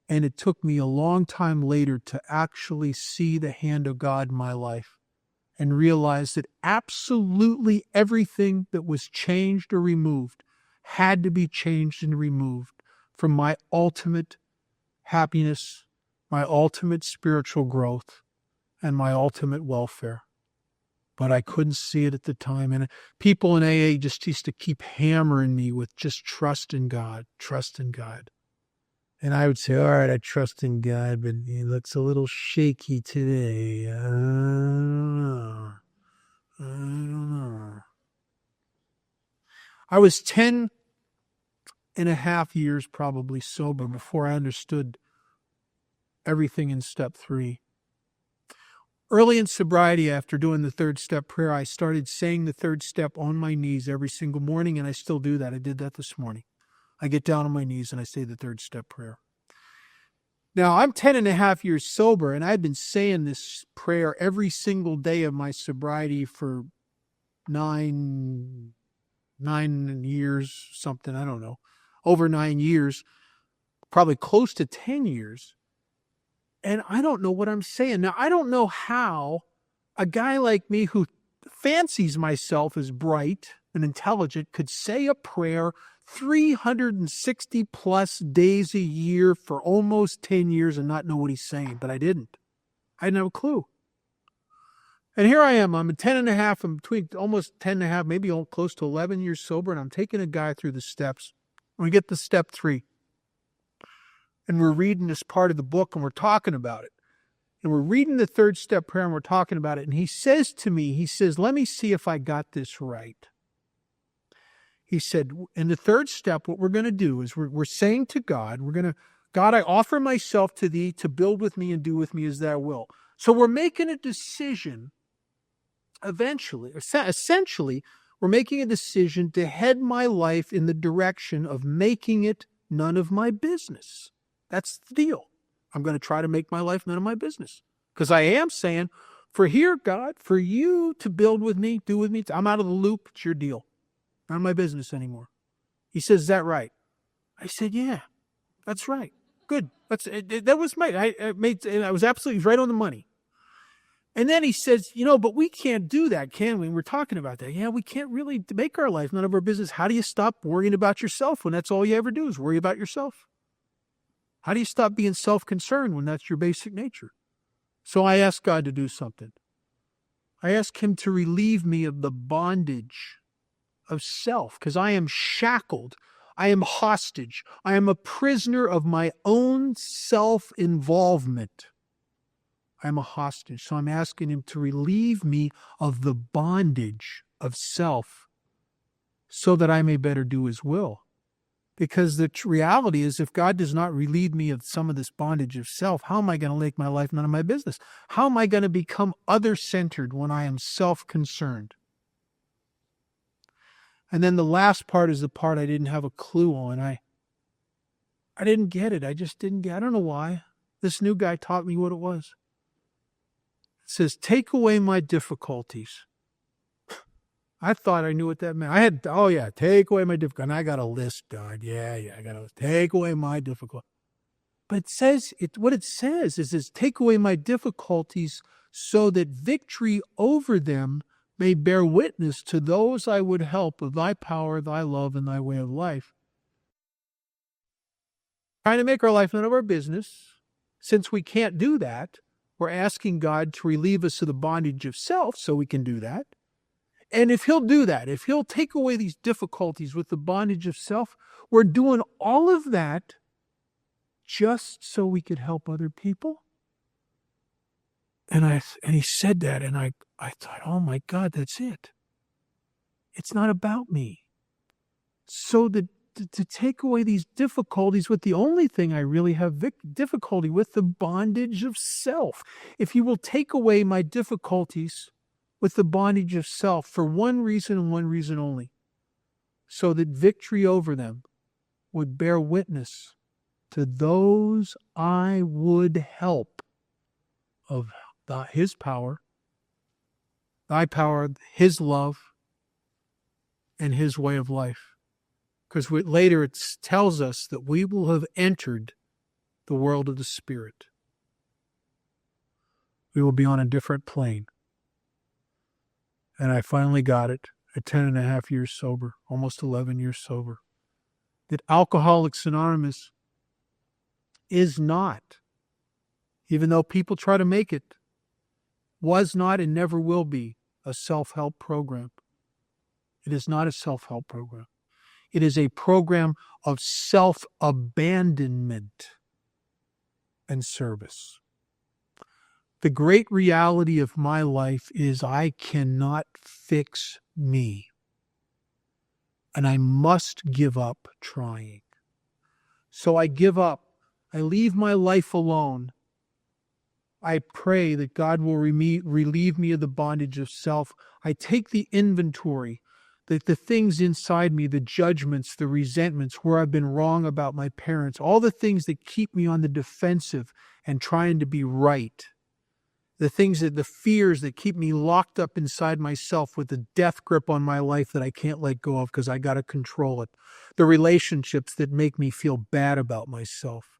And it took me a long time later to actually see the hand of God in my life and realize that absolutely everything that was changed or removed had to be changed and removed from my ultimate happiness, my ultimate spiritual growth, and my ultimate welfare. But I couldn't see it at the time. And people in AA just used to keep hammering me with just trust in God, trust in God. And I would say, all right, I trust in God, but he looks a little shaky today. I don't know. I was 10 and a half years probably sober before I understood everything in step 3. Early in sobriety, after doing the 3rd step prayer, I started saying the 3rd step on my knees every single morning, and I still do that. I did that this morning. I get down on my knees and I say the 3rd step prayer. Now, I'm 10 and a half years sober, and I've been saying this prayer every single day of my sobriety for 9 years, something, I don't know, over 9 years, probably close to 10 years. And I don't know what I'm saying. Now, I don't know how a guy like me who fancies myself as bright and intelligent could say a prayer 360 plus days a year for almost 10 years and not know what he's saying, but I didn't. I didn't have a clue. And here I am. I'm a 10 and a half, I'm between almost 10 and a half, maybe close to 11 years sober, and I'm taking a guy through the steps. And we get to step 3. And we're reading this part of the book and we're talking about it. And we're reading the 3rd step prayer and we're talking about it. And he says to me, let me see if I got this right. He said, in the 3rd step, what we're going to do is we're saying to God, God, I offer myself to thee to build with me and do with me as thou will. So we're making a decision essentially, we're making a decision to head my life in the direction of making it none of my business. That's the deal. I'm going to try to make my life none of my business. Because I am saying, for here, God, for you to build with me, do with me, I'm out of the loop. It's your deal. Not my business anymore. He says, is that right? I said, yeah, that's right. Good. That was I was absolutely right on the money. And then he says, but we can't do that, can we? We're talking about that. Yeah, we can't really make our life none of our business. How do you stop worrying about yourself when that's all you ever do is worry about yourself? How do you stop being self-concerned when that's your basic nature? So I asked God to do something. I asked him to relieve me of the bondage of self, because I am shackled. I am hostage. I am a prisoner of my own self-involvement. I am a hostage. So I'm asking him to relieve me of the bondage of self so that I may better do his will. Because the reality is, if God does not relieve me of some of this bondage of self, how am I going to make my life none of my business? How am I going to become other-centered when I am self-concerned? And then the last part is the part I didn't have a clue on. I didn't get it. I just didn't get it. I don't know why. This new guy taught me what it was. It says, take away my difficulties. I thought I knew what that meant. Take away my difficulty. And I got a list, God. Yeah, I got to take away my difficulty. But what it says is take away my difficulties so that victory over them may bear witness to those I would help with thy power, thy love, and thy way of life. Trying to make our life none of our business. Since we can't do that, we're asking God to relieve us of the bondage of self so we can do that. And if he'll do that, if he'll take away these difficulties with the bondage of self, we're doing all of that just so we could help other people. And he said that, and I thought, oh my God, that's it. It's not about me. So that to take away these difficulties with the only thing I really have difficulty with, the bondage of self. If you will take away my difficulties with the bondage of self for one reason and one reason only, so that victory over them would bear witness to those I would help of his power, thy power, his love, and his way of life. Because later it tells us that we will have entered the world of the Spirit. We will be on a different plane. And I finally got it at 10 and a half years sober, almost 11 years sober, that Alcoholics Anonymous is not, even though people try to make it, was not and never will be a self-help program. It is not a self-help program. It is a program of self-abandonment and service. The great reality of my life is I cannot fix me. And I must give up trying. So I give up. I leave my life alone. I pray that God will relieve me of the bondage of self. I take the inventory, the things inside me, the judgments, the resentments, where I've been wrong about my parents, all the things that keep me on the defensive and trying to be right. The fears that keep me locked up inside myself with the death grip on my life that I can't let go of because I got to control it. The relationships that make me feel bad about myself.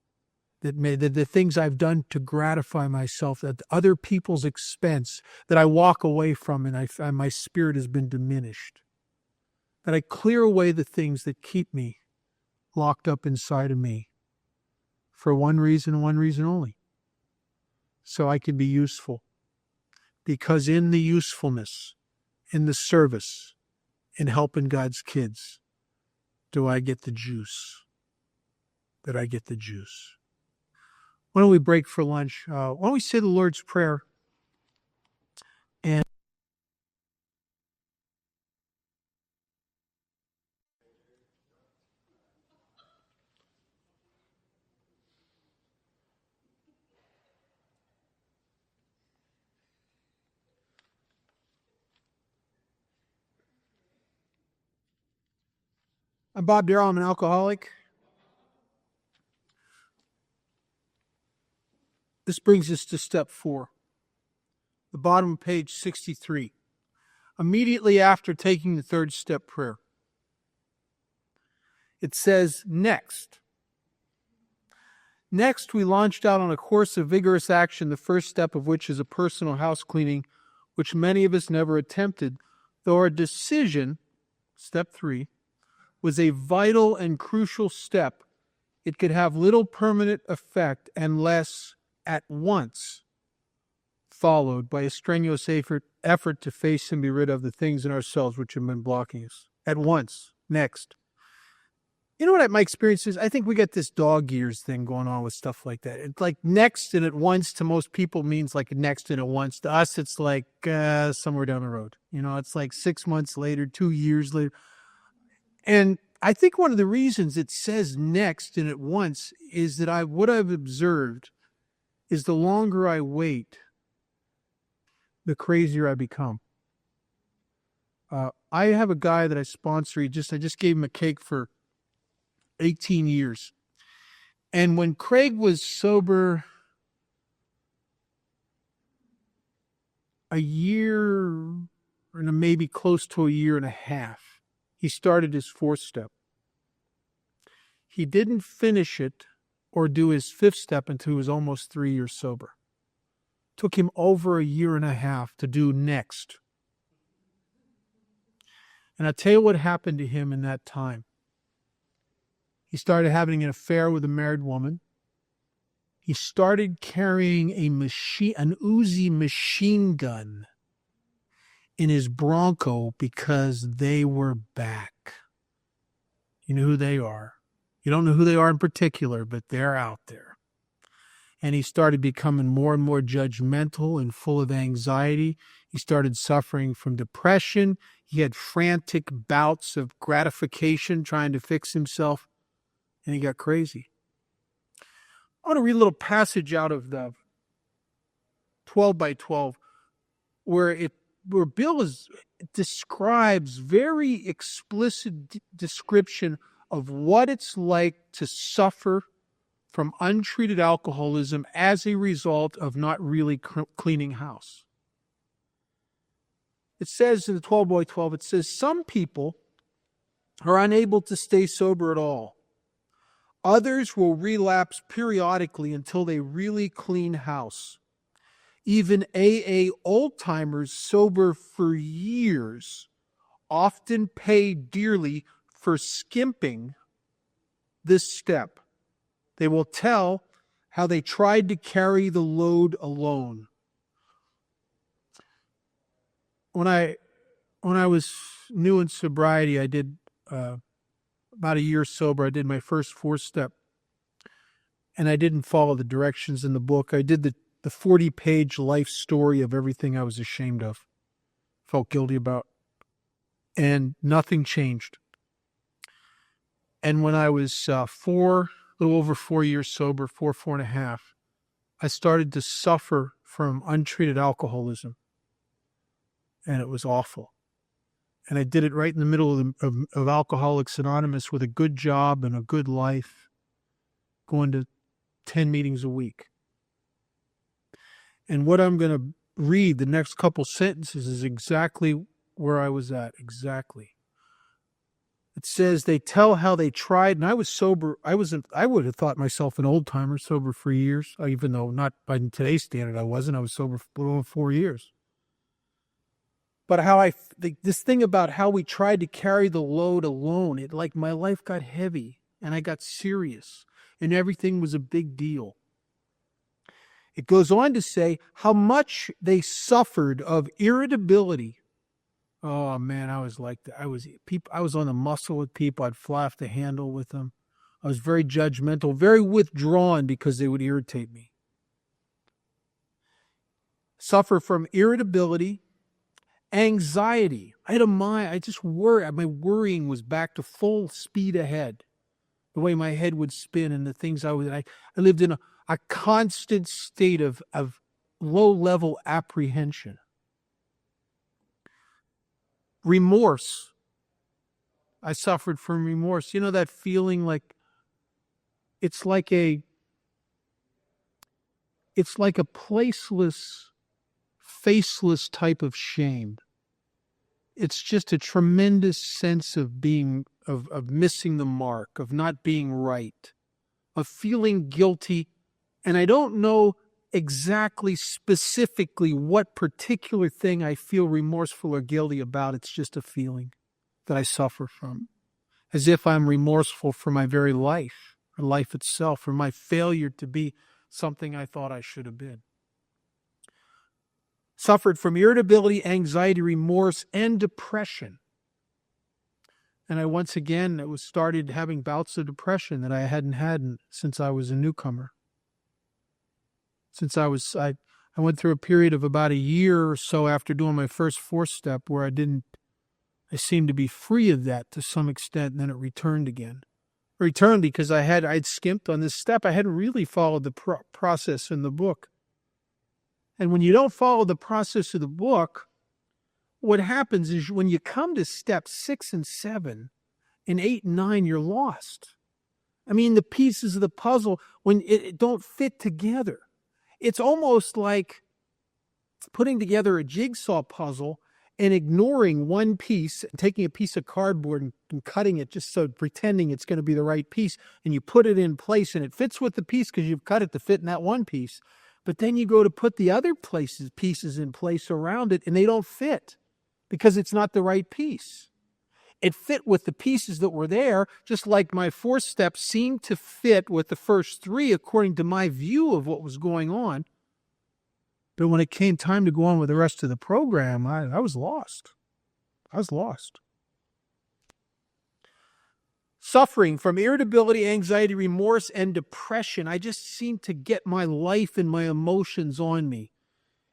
The things I've done to gratify myself at other people's expense that I walk away from and my spirit has been diminished. That I clear away the things that keep me locked up inside of me for one reason only. So I can be useful. Because in the usefulness, in the service, in helping God's kids, do I get the juice. That I get the juice. Why don't we break for lunch? Why don't we say the Lord's Prayer? And I'm Bob Darrell. I'm an alcoholic. This brings us to step 4, the bottom of page 63. Immediately after taking the third step prayer, it says, next. Next, we launched out on a course of vigorous action, the first step of which is a personal house cleaning, which many of us never attempted, though our decision, step 3, was a vital and crucial step. It could have little permanent effect unless at once followed by a strenuous effort to face and be rid of the things in ourselves which have been blocking us. At once. Next. You know what my experience is? I think we got this dog ears thing going on with stuff like that. It's like next and at once to most people means like next and at once. To us, it's like somewhere down the road. You know, it's like 6 months later, 2 years later. And I think one of the reasons it says next and at once is that what I've observed is the longer I wait, the crazier I become. I have a guy that I sponsor. I just gave him a cake for 18 years. And when Craig was sober a year, or maybe close to a year and a half, he started his 4th step. He didn't finish it or do his 5th step until he was almost 3 years sober. Took him over a year and a half to do next. And I'll tell you what happened to him in that time. He started having an affair with a married woman. He started carrying an Uzi machine gun in his Bronco because they were back. You know who they are. You don't know who they are in particular, but they're out there. and he started becoming more and more judgmental and full of anxiety. He started suffering from depression. He had frantic bouts of gratification trying to fix himself, and he got crazy. I want to read a little passage out of the 12 by 12 where Bill describes very explicit description of what it's like to suffer from untreated alcoholism as a result of not really cleaning house. It says in the 12 by 12, it says, some people are unable to stay sober at all. Others will relapse periodically until they really clean house. Even AA old-timers sober for years often pay dearly for skimping this step. They will tell how they tried to carry the load alone. When I was new in sobriety, I did about a year sober. I did my first 4-step, and I didn't follow the directions in the book. I did the 40-page life story of everything I was ashamed of, felt guilty about, and nothing changed. And when I was a little over 4 years sober, 4.5, I started to suffer from untreated alcoholism, and it was awful. And I did it right in the middle of Alcoholics Anonymous with a good job and a good life, going to 10 meetings a week. And what I'm going to read, the next couple sentences, is exactly where I was at, exactly. It says, they tell how they tried, and I was sober. I would have thought myself an old-timer, sober for years, even though not by today's standard I wasn't. I was sober for over 4 years. But this thing about how we tried to carry the load alone, my life got heavy, and I got serious, and everything was a big deal. It goes on to say how much they suffered of irritability. Oh man, I was like that. I was on the muscle with people. I'd fly off the handle with them. I was very judgmental, very withdrawn because they would irritate me. Suffer from irritability, anxiety. I had a mind. I just worried. My worrying was back to full speed ahead. The way my head would spin and the things I lived in a constant state of low-level apprehension. Remorse. I suffered from remorse. You know that feeling like it's like a placeless, faceless type of shame. It's just a tremendous sense of of missing the mark, of not being right, of feeling guilty. And I don't know exactly specifically what particular thing I feel remorseful or guilty about. It's just a feeling that I suffer from, as if I'm remorseful for my very life, or life itself, or my failure to be something I thought I should have been. Suffered from irritability, anxiety, remorse, and depression. And I once again started having bouts of depression that I hadn't had since I was a newcomer. I went through a period of about a year or so after doing my first 4-step where I seemed to be free of that to some extent, and then it returned again. It returned because I'd skimped on this step. I hadn't really followed the process in the book. And when you don't follow the process of the book, what happens is when you come to step 6 and 7 and 8 and 9, you're lost. I mean, the pieces of the puzzle, when it don't fit together. It's almost like putting together a jigsaw puzzle and ignoring one piece, and taking a piece of cardboard and cutting it just so pretending it's going to be the right piece, and you put it in place and it fits with the piece because you've cut it to fit in that one piece. But then you go to put the other pieces in place around it, and they don't fit because it's not the right piece. It fit with the pieces that were there, just like my 4 steps seemed to fit with the first 3 according to my view of what was going on. But when it came time to go on with the rest of the program, I was lost. I was lost. Suffering from irritability, anxiety, remorse, and depression. I just seem to get my life and my emotions on me.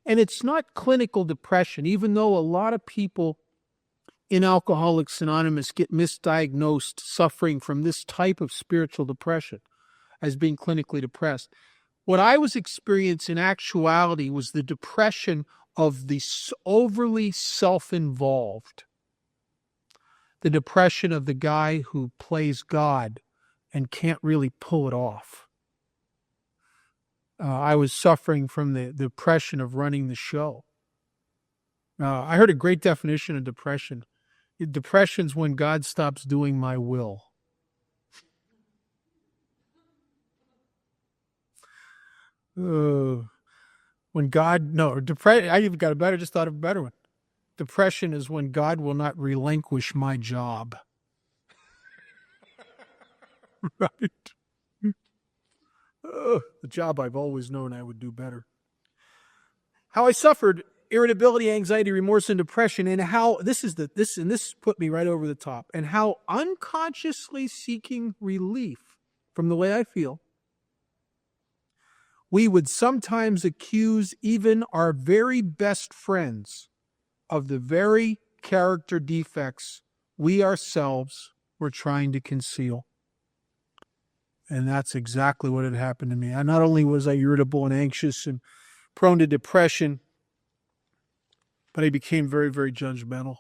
And it's not clinical depression, even though a lot of people in Alcoholics Anonymous get misdiagnosed suffering from this type of spiritual depression as being clinically depressed. What I was experiencing in actuality was the depression of the overly self-involved. The depression of the guy who plays God and can't really pull it off. I was suffering from the depression of running the show. I heard a great definition of depression. Depression's when God stops doing my will. When God, no, depression, I even got a better, just thought of a better one. Depression is when God will not relinquish my job. Right? The job I've always known I would do better. How I suffered irritability, anxiety, remorse, and depression, and how this put me right over the top, and how unconsciously seeking relief from the way I feel, we would sometimes accuse even our very best friends of the very character defects we ourselves were trying to conceal. And that's exactly what had happened to me. Not only was I irritable and anxious and prone to depression, but I became very, very judgmental.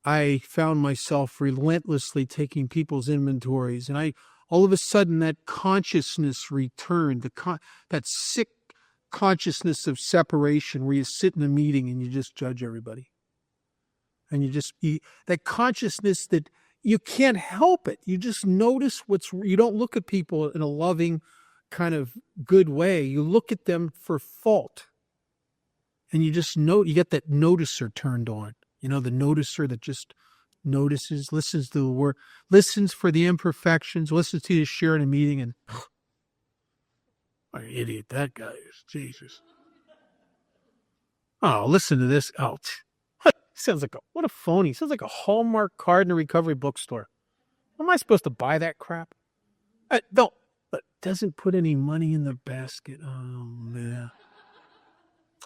I found myself relentlessly taking people's inventories, and all of a sudden that consciousness returned, that sick consciousness of separation where you sit in a meeting and you just judge everybody. And that consciousness that you can't help it. You just notice you don't look at people in a loving kind of good way. You look at them for fault. And you just you get that noticer turned on. The noticer that just notices, listens to the word, listens for the imperfections, listens to you share in a meeting, and what an idiot that guy is. Jesus. Oh, listen to this. Oh, sounds like what a phony. Sounds like a Hallmark card in a recovery bookstore. Am I supposed to buy that crap? Don't. But doesn't put any money in the basket. Oh, man.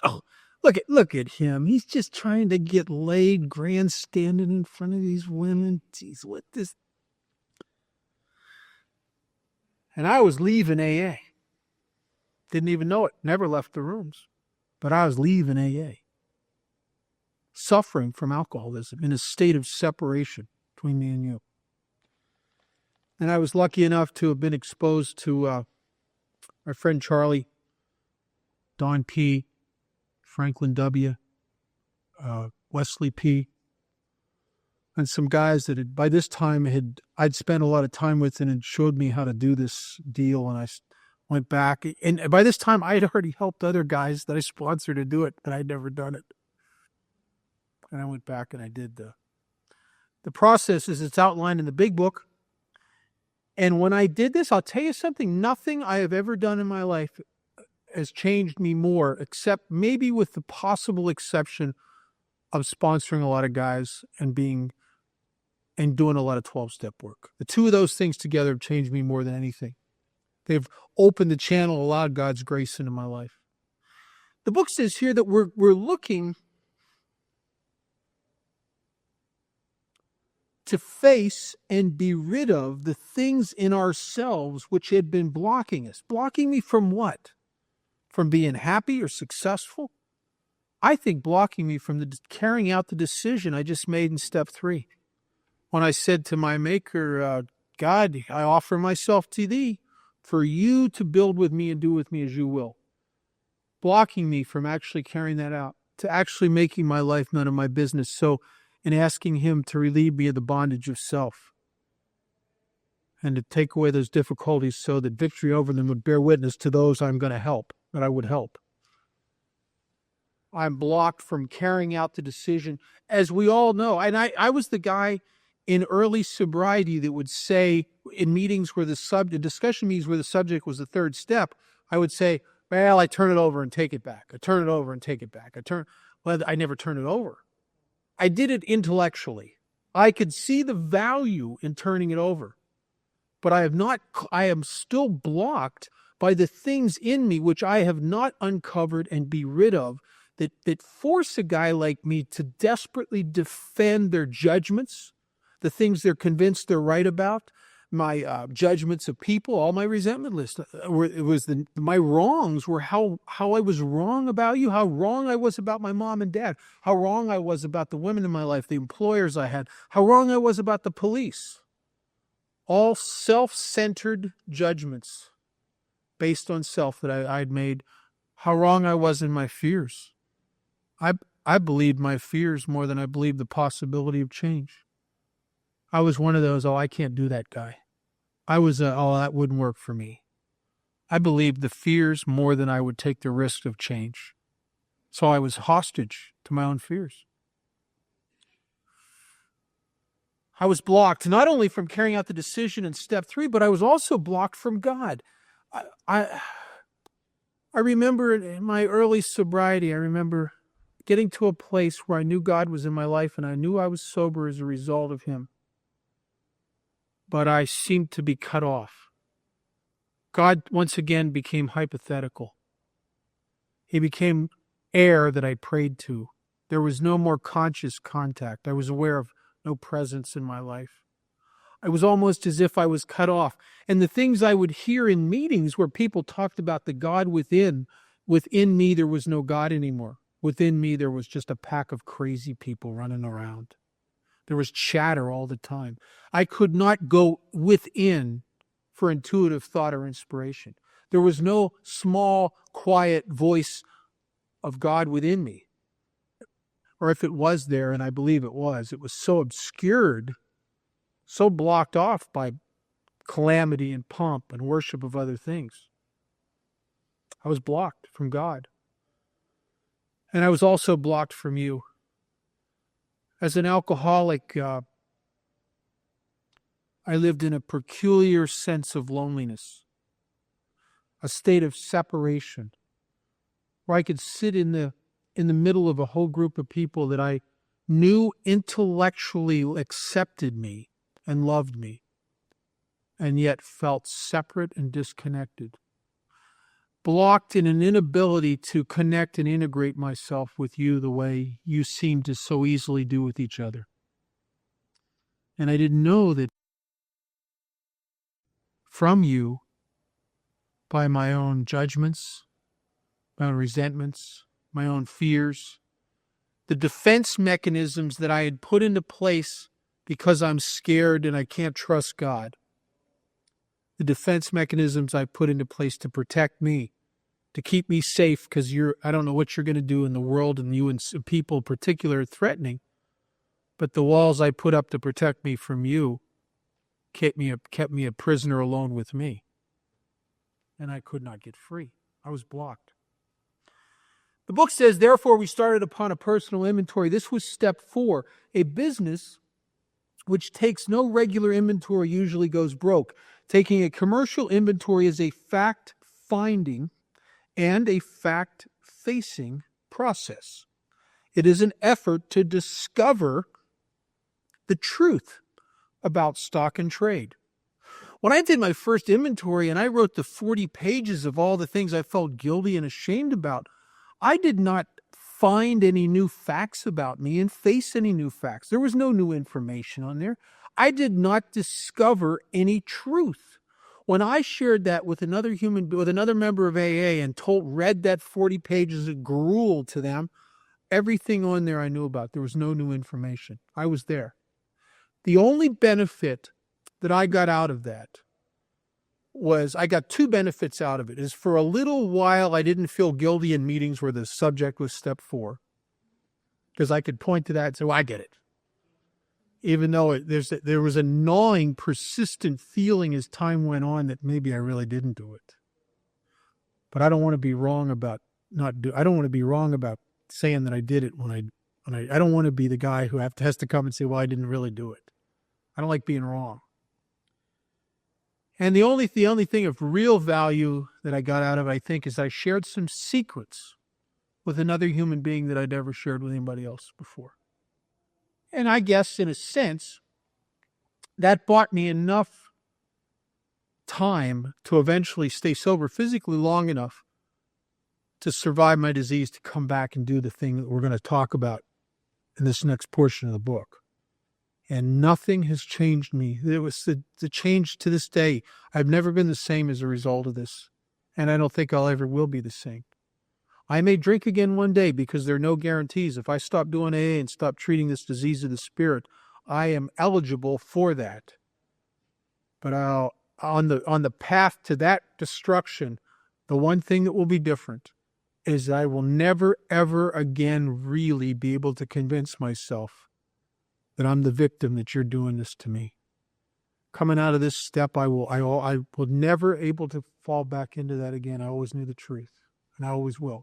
Oh, look at him. He's just trying to get laid, grandstanding in front of these women. Jeez, what this? And I was leaving AA. Didn't even know it. Never left the rooms. But I was leaving AA. Suffering from alcoholism in a state of separation between me and you. And I was lucky enough to have been exposed to our friend Charlie, Don P., Franklin W., Wesley P., and some guys that had, by this time I'd spent a lot of time with and had showed me how to do this deal. And I went back. And by this time I had already helped other guys that I sponsored to do it, and I'd never done it. And I went back and I did the process as it's outlined in the big book. And when I did this, I'll tell you something, nothing I have ever done in my life has changed me more, except maybe with the possible exception of sponsoring a lot of guys and doing a lot of 12-step work. The two of those things together have changed me more than anything. They've opened the channel, allowed God's grace into my life. The book says here that we're looking to face and be rid of the things in ourselves which had been blocking us. Blocking me from what? From being happy or successful? I think blocking me from carrying out the decision I just made in step 3. When I said to my maker, God, I offer myself to thee for you to build with me and do with me as you will. Blocking me from actually carrying that out, to actually making my life none of my business. So, and asking him to relieve me of the bondage of self and to take away those difficulties so that victory over them would bear witness to those I'm going to help, that I would help. I'm blocked from carrying out the decision, as we all know. And I was the guy in early sobriety that would say in meetings where discussion meetings where the subject was the third step, I would say, well, I turn it over and take it back. I turn it over and take it back. I never turn it over. I did it intellectually. I could see the value in turning it over, but I am still blocked by the things in me which I have not uncovered and be rid of, that force a guy like me to desperately defend their judgments, the things they're convinced they're right about, my judgments of people, all my resentment list. My wrongs were how I was wrong about you, how wrong I was about my mom and dad, how wrong I was about the women in my life, the employers I had, how wrong I was about the police. All self-centered judgments based on self that I'd made, how wrong I was in my fears. I believed my fears more than I believed the possibility of change. I was one of those, I can't do that guy. I was that wouldn't work for me. I believed the fears more than I would take the risk of change. So I was hostage to my own fears. I was blocked not only from carrying out the decision in step 3, but I was also blocked from God. I remember in my early sobriety, I remember getting to a place where I knew God was in my life and I knew I was sober as a result of him. But I seemed to be cut off. God once again became hypothetical. He became air that I prayed to. There was no more conscious contact. I was aware of no presence in my life. It was almost as if I was cut off. And the things I would hear in meetings where people talked about the God within me, there was no God anymore. Within me, there was just a pack of crazy people running around. There was chatter all the time. I could not go within for intuitive thought or inspiration. There was no small, quiet voice of God within me. Or if it was there, and I believe it was so obscured, so blocked off by calamity and pomp and worship of other things. I was blocked from God. And I was also blocked from you. As an alcoholic, I lived in a peculiar sense of loneliness, a state of separation, where I could sit in the middle of a whole group of people that I knew intellectually accepted me and loved me, and yet felt separate and disconnected, blocked in an inability to connect and integrate myself with you the way you seem to so easily do with each other. And I didn't know that from you, by my own judgments, my own resentments, my own fears, the defense mechanisms that I had put into place because I'm scared and I can't trust God, the defense mechanisms I put into place to protect me, to keep me safe, because I don't know what you're going to do in the world, and you and people in particular are threatening, but the walls I put up to protect me from you kept me a prisoner alone with me, and I could not get free. I was blocked. The book says, therefore, we started upon a personal inventory. This was step 4. A business which takes no regular inventory usually goes broke. Taking a commercial inventory is a fact-finding and a fact-facing process. It is an effort to discover the truth about stock and trade. When I did my first inventory and I wrote the 40 pages of all the things I felt guilty and ashamed about, I did not find any new facts about me and face any new facts. There was no new information on there. I did not discover any truth. When I shared that with another member of AA and read that 40 pages of gruel to them, everything on there I knew about. There was no new information. I was there. The only benefit that I got out of that was I got 2 benefits out of it. Is for a little while I didn't feel guilty in meetings where the subject was step 4, because I could point to that and say, well, I get it. Even though there was a gnawing, persistent feeling as time went on that maybe I really didn't do it. But I don't want to be wrong about I don't want to be wrong about saying that I did it I don't want to be the guy who has to come and say, well, I didn't really do it. I don't like being wrong. And the only thing of real value that I got out of it, I think, is I shared some secrets with another human being that I'd never shared with anybody else before. And I guess, in a sense, that bought me enough time to eventually stay sober physically long enough to survive my disease, to come back and do the thing that we're going to talk about in this next portion of the book. And nothing has changed me. It was the change to this day. I've never been the same as a result of this. And I don't think I'll ever will be the same. I may drink again one day because there are no guarantees. If I stop doing AA and stop treating this disease of the spirit, I am eligible for that. But on the path to that destruction, the one thing that will be different is I will never, ever again really be able to convince myself that I'm the victim, that you're doing this to me. Coming out of this step, I will never able to fall back into that again. I always knew the truth, and I always will.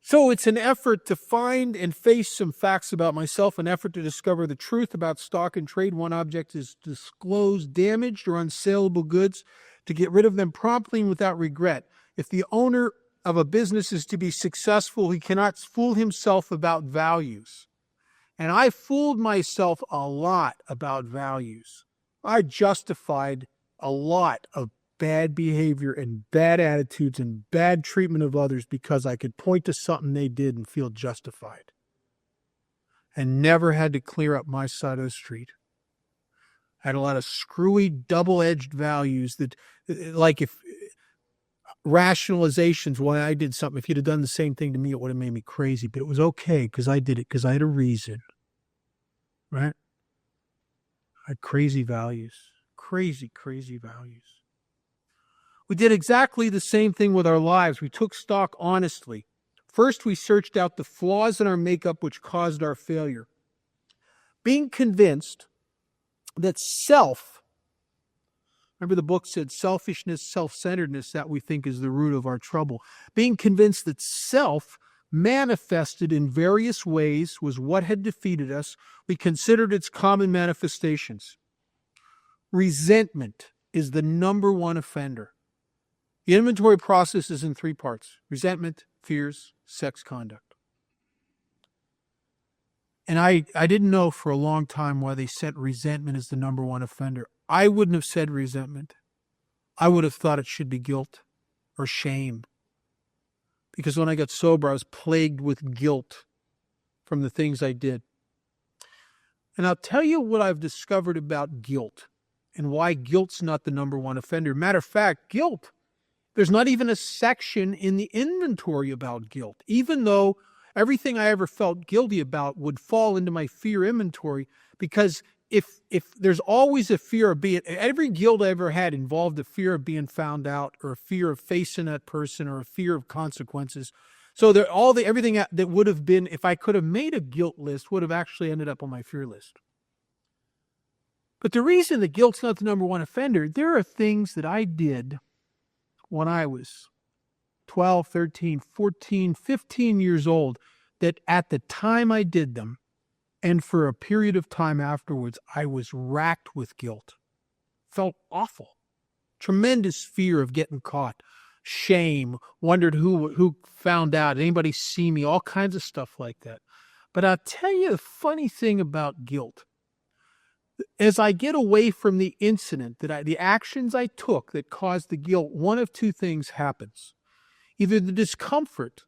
So it's an effort to find and face some facts about myself, an effort to discover the truth about stock and trade. One object is to disclose damaged or unsaleable goods, to get rid of them promptly and without regret. If the owner of a business is to be successful, he cannot fool himself about values. And I fooled myself a lot about values. I justified a lot of bad behavior and bad attitudes and bad treatment of others because I could point to something they did and feel justified. And never had to clear up my side of the street. I had a lot of screwy, double-edged values that, like, if rationalizations why I did something. If you'd have done the same thing to me, it would have made me crazy. But it was okay because I did it because I had a reason. Right? I had crazy values. Crazy, crazy values. We did exactly the same thing with our lives. We took stock honestly. First, we searched out the flaws in our makeup which caused our failure. Being convinced that remember the book said selfishness, self-centeredness, that we think is the root of our trouble. Being convinced that self manifested in various ways was what had defeated us, we considered its common manifestations. Resentment is the number one offender. The inventory process is in 3 parts: resentment, fears, sex conduct. And I didn't know for a long time why they said resentment is the number one offender. I wouldn't have said resentment. I would have thought it should be guilt or shame. Because when I got sober, I was plagued with guilt from the things I did. And I'll tell you what I've discovered about guilt and why guilt's not the number one offender. Matter of fact, guilt, there's not even a section in the inventory about guilt, even though everything I ever felt guilty about would fall into my fear inventory, because if there's always a fear of being, every guilt I ever had involved a fear of being found out, or a fear of facing that person, or a fear of consequences. So everything that would have been, if I could have made a guilt list, would have actually ended up on my fear list. But the reason that guilt's not the number one offender, there are things that I did when I was 12, 13, 14, 15 years old, that at the time I did them, and for a period of time afterwards, I was racked with guilt. Felt awful. Tremendous fear of getting caught. Shame. Wondered who found out. Anybody see me? All kinds of stuff like that. But I'll tell you the funny thing about guilt. As I get away from the incident, the actions I took that caused the guilt, one of two things happens. Either the discomfort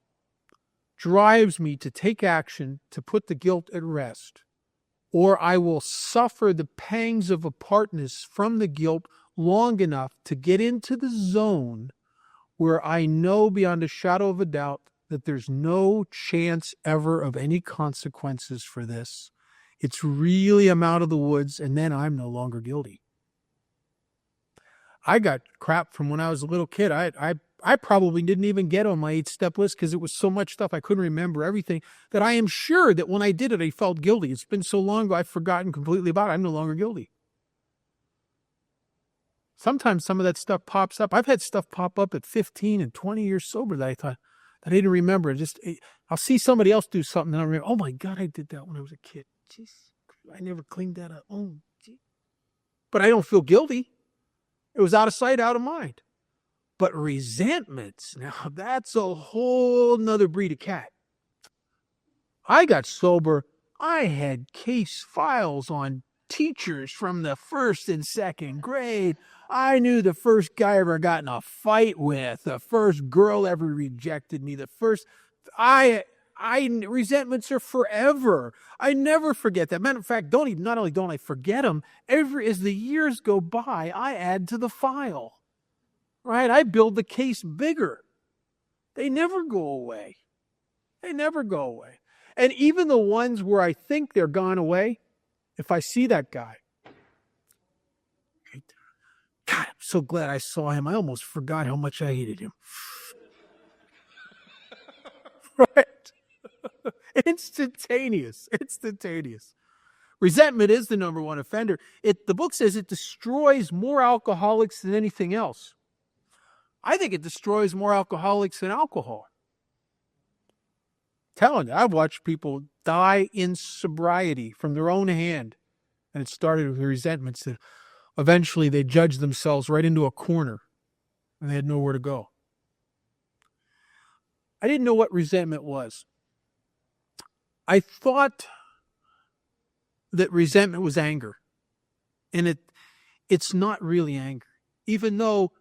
drives me to take action to put the guilt at rest, or I will suffer the pangs of apartness from the guilt long enough to get into the zone where I know beyond a shadow of a doubt that there's no chance ever of any consequences for this. It's really, I'm out of the woods, and then I'm no longer guilty. I got crap from when I was a little kid. I probably didn't even get on my 8-step list because it was so much stuff I couldn't remember everything, that I am sure that when I did it, I felt guilty. It's been so long ago, I've forgotten completely about it. I'm no longer guilty. Sometimes some of that stuff pops up. I've had stuff pop up at 15 and 20 years sober that I thought that I didn't remember. I'll see somebody else do something and I'll remember, oh my God, I did that when I was a kid. Jeez, I never cleaned that up. Oh, geez. But I don't feel guilty. It was out of sight, out of mind. But resentments, now that's a whole nother breed of cat. I got sober I had case files on teachers from the first and second grade. I knew the first guy I ever got in a fight with, the first girl ever rejected me, the first I resentments are forever. I never forget that. Matter of fact, not only don't I forget them, as the years go by, I add to the file. Right? I build the case bigger. They never go away. They never go away. And even the ones where I think they're gone away, if I see that guy, God, I'm so glad I saw him. I almost forgot how much I hated him. Right? Instantaneous. Resentment is the number one offender. The book says it destroys more alcoholics than anything else. I think it destroys more alcoholics than alcohol. I'm telling you, I've watched people die in sobriety from their own hand. And it started with resentments that eventually they judged themselves right into a corner and they had nowhere to go. I didn't know what resentment was. I thought that resentment was anger. And it's not really anger, even though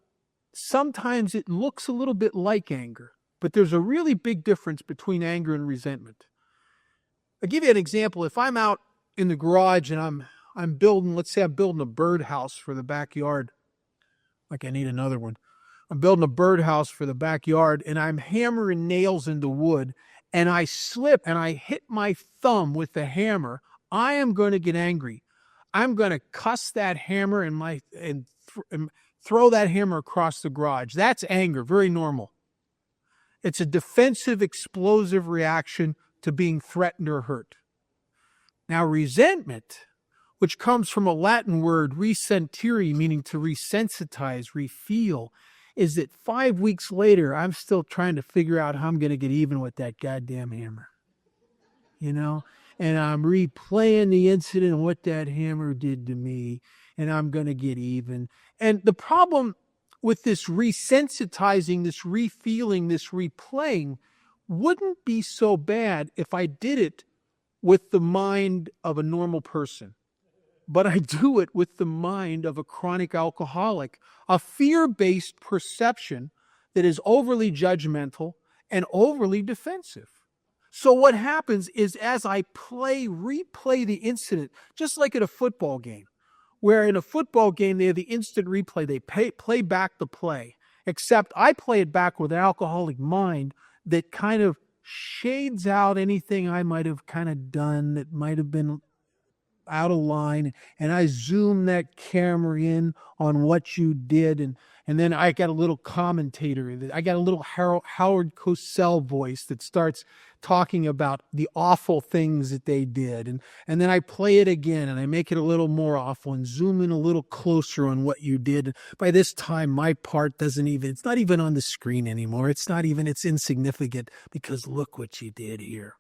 sometimes it looks a little bit like anger. But there's a really big difference between anger and resentment. I'll give you an example. If I'm out in the garage and I'm building, let's say I'm building a birdhouse for the backyard. Like I need another one. I'm building a birdhouse for the backyard and I'm hammering nails into wood and I slip and I hit my thumb with the hammer. I am going to get angry. I'm going to cuss that hammer and throw that hammer across the garage. That's anger, very normal. It's a defensive, explosive reaction to being threatened or hurt. Now, resentment, which comes from a Latin word, resentire, meaning to resensitize, refeel, is that 5 weeks later, I'm still trying to figure out how I'm going to get even with that goddamn hammer. You know? And I'm replaying the incident and what that hammer did to me, and I'm going to get even. And the problem with this resensitizing, this refeeling, this replaying wouldn't be so bad if I did it with the mind of a normal person. But I do it with the mind of a chronic alcoholic, a fear-based perception that is overly judgmental and overly defensive. So what happens is as I replay the incident, just like at a football game, where in a football game they have the instant replay, they play back the play, except I play it back with an alcoholic mind that kind of shades out anything I might have kind of done that might have been out of line, and I zoom that camera in on what you did, and then I got a little commentator. I got a little Howard Cosell voice that starts talking about the awful things that they did, and then I play it again, and I make it a little more awful, and zoom in a little closer on what you did. By this time, my part it's not even on the screen anymore. It's insignificant because look what you did here.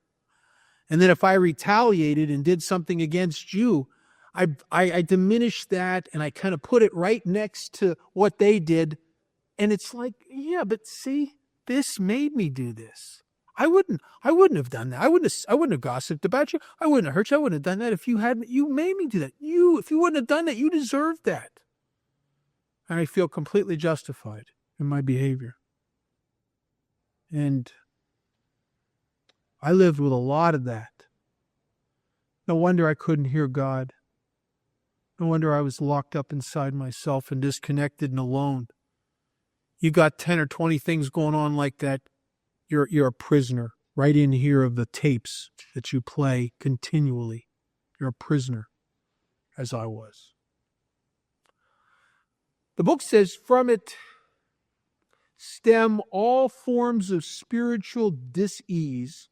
And then if I retaliated and did something against you, I diminish that and I kind of put it right next to what they did. And it's like, yeah, but see, this made me do this. I wouldn't have done that. I wouldn't have gossiped about you. I wouldn't have hurt you. I wouldn't have done that if you made me do that. If you wouldn't have done that, you deserved that. And I feel completely justified in my behavior. And I lived with a lot of that. No wonder I couldn't hear God. No wonder I was locked up inside myself and disconnected and alone. You got 10 or 20 things going on like that, you're a prisoner right in here of the tapes that you play continually. You're a prisoner, as I was. The book says, from it stem all forms of spiritual dis-ease.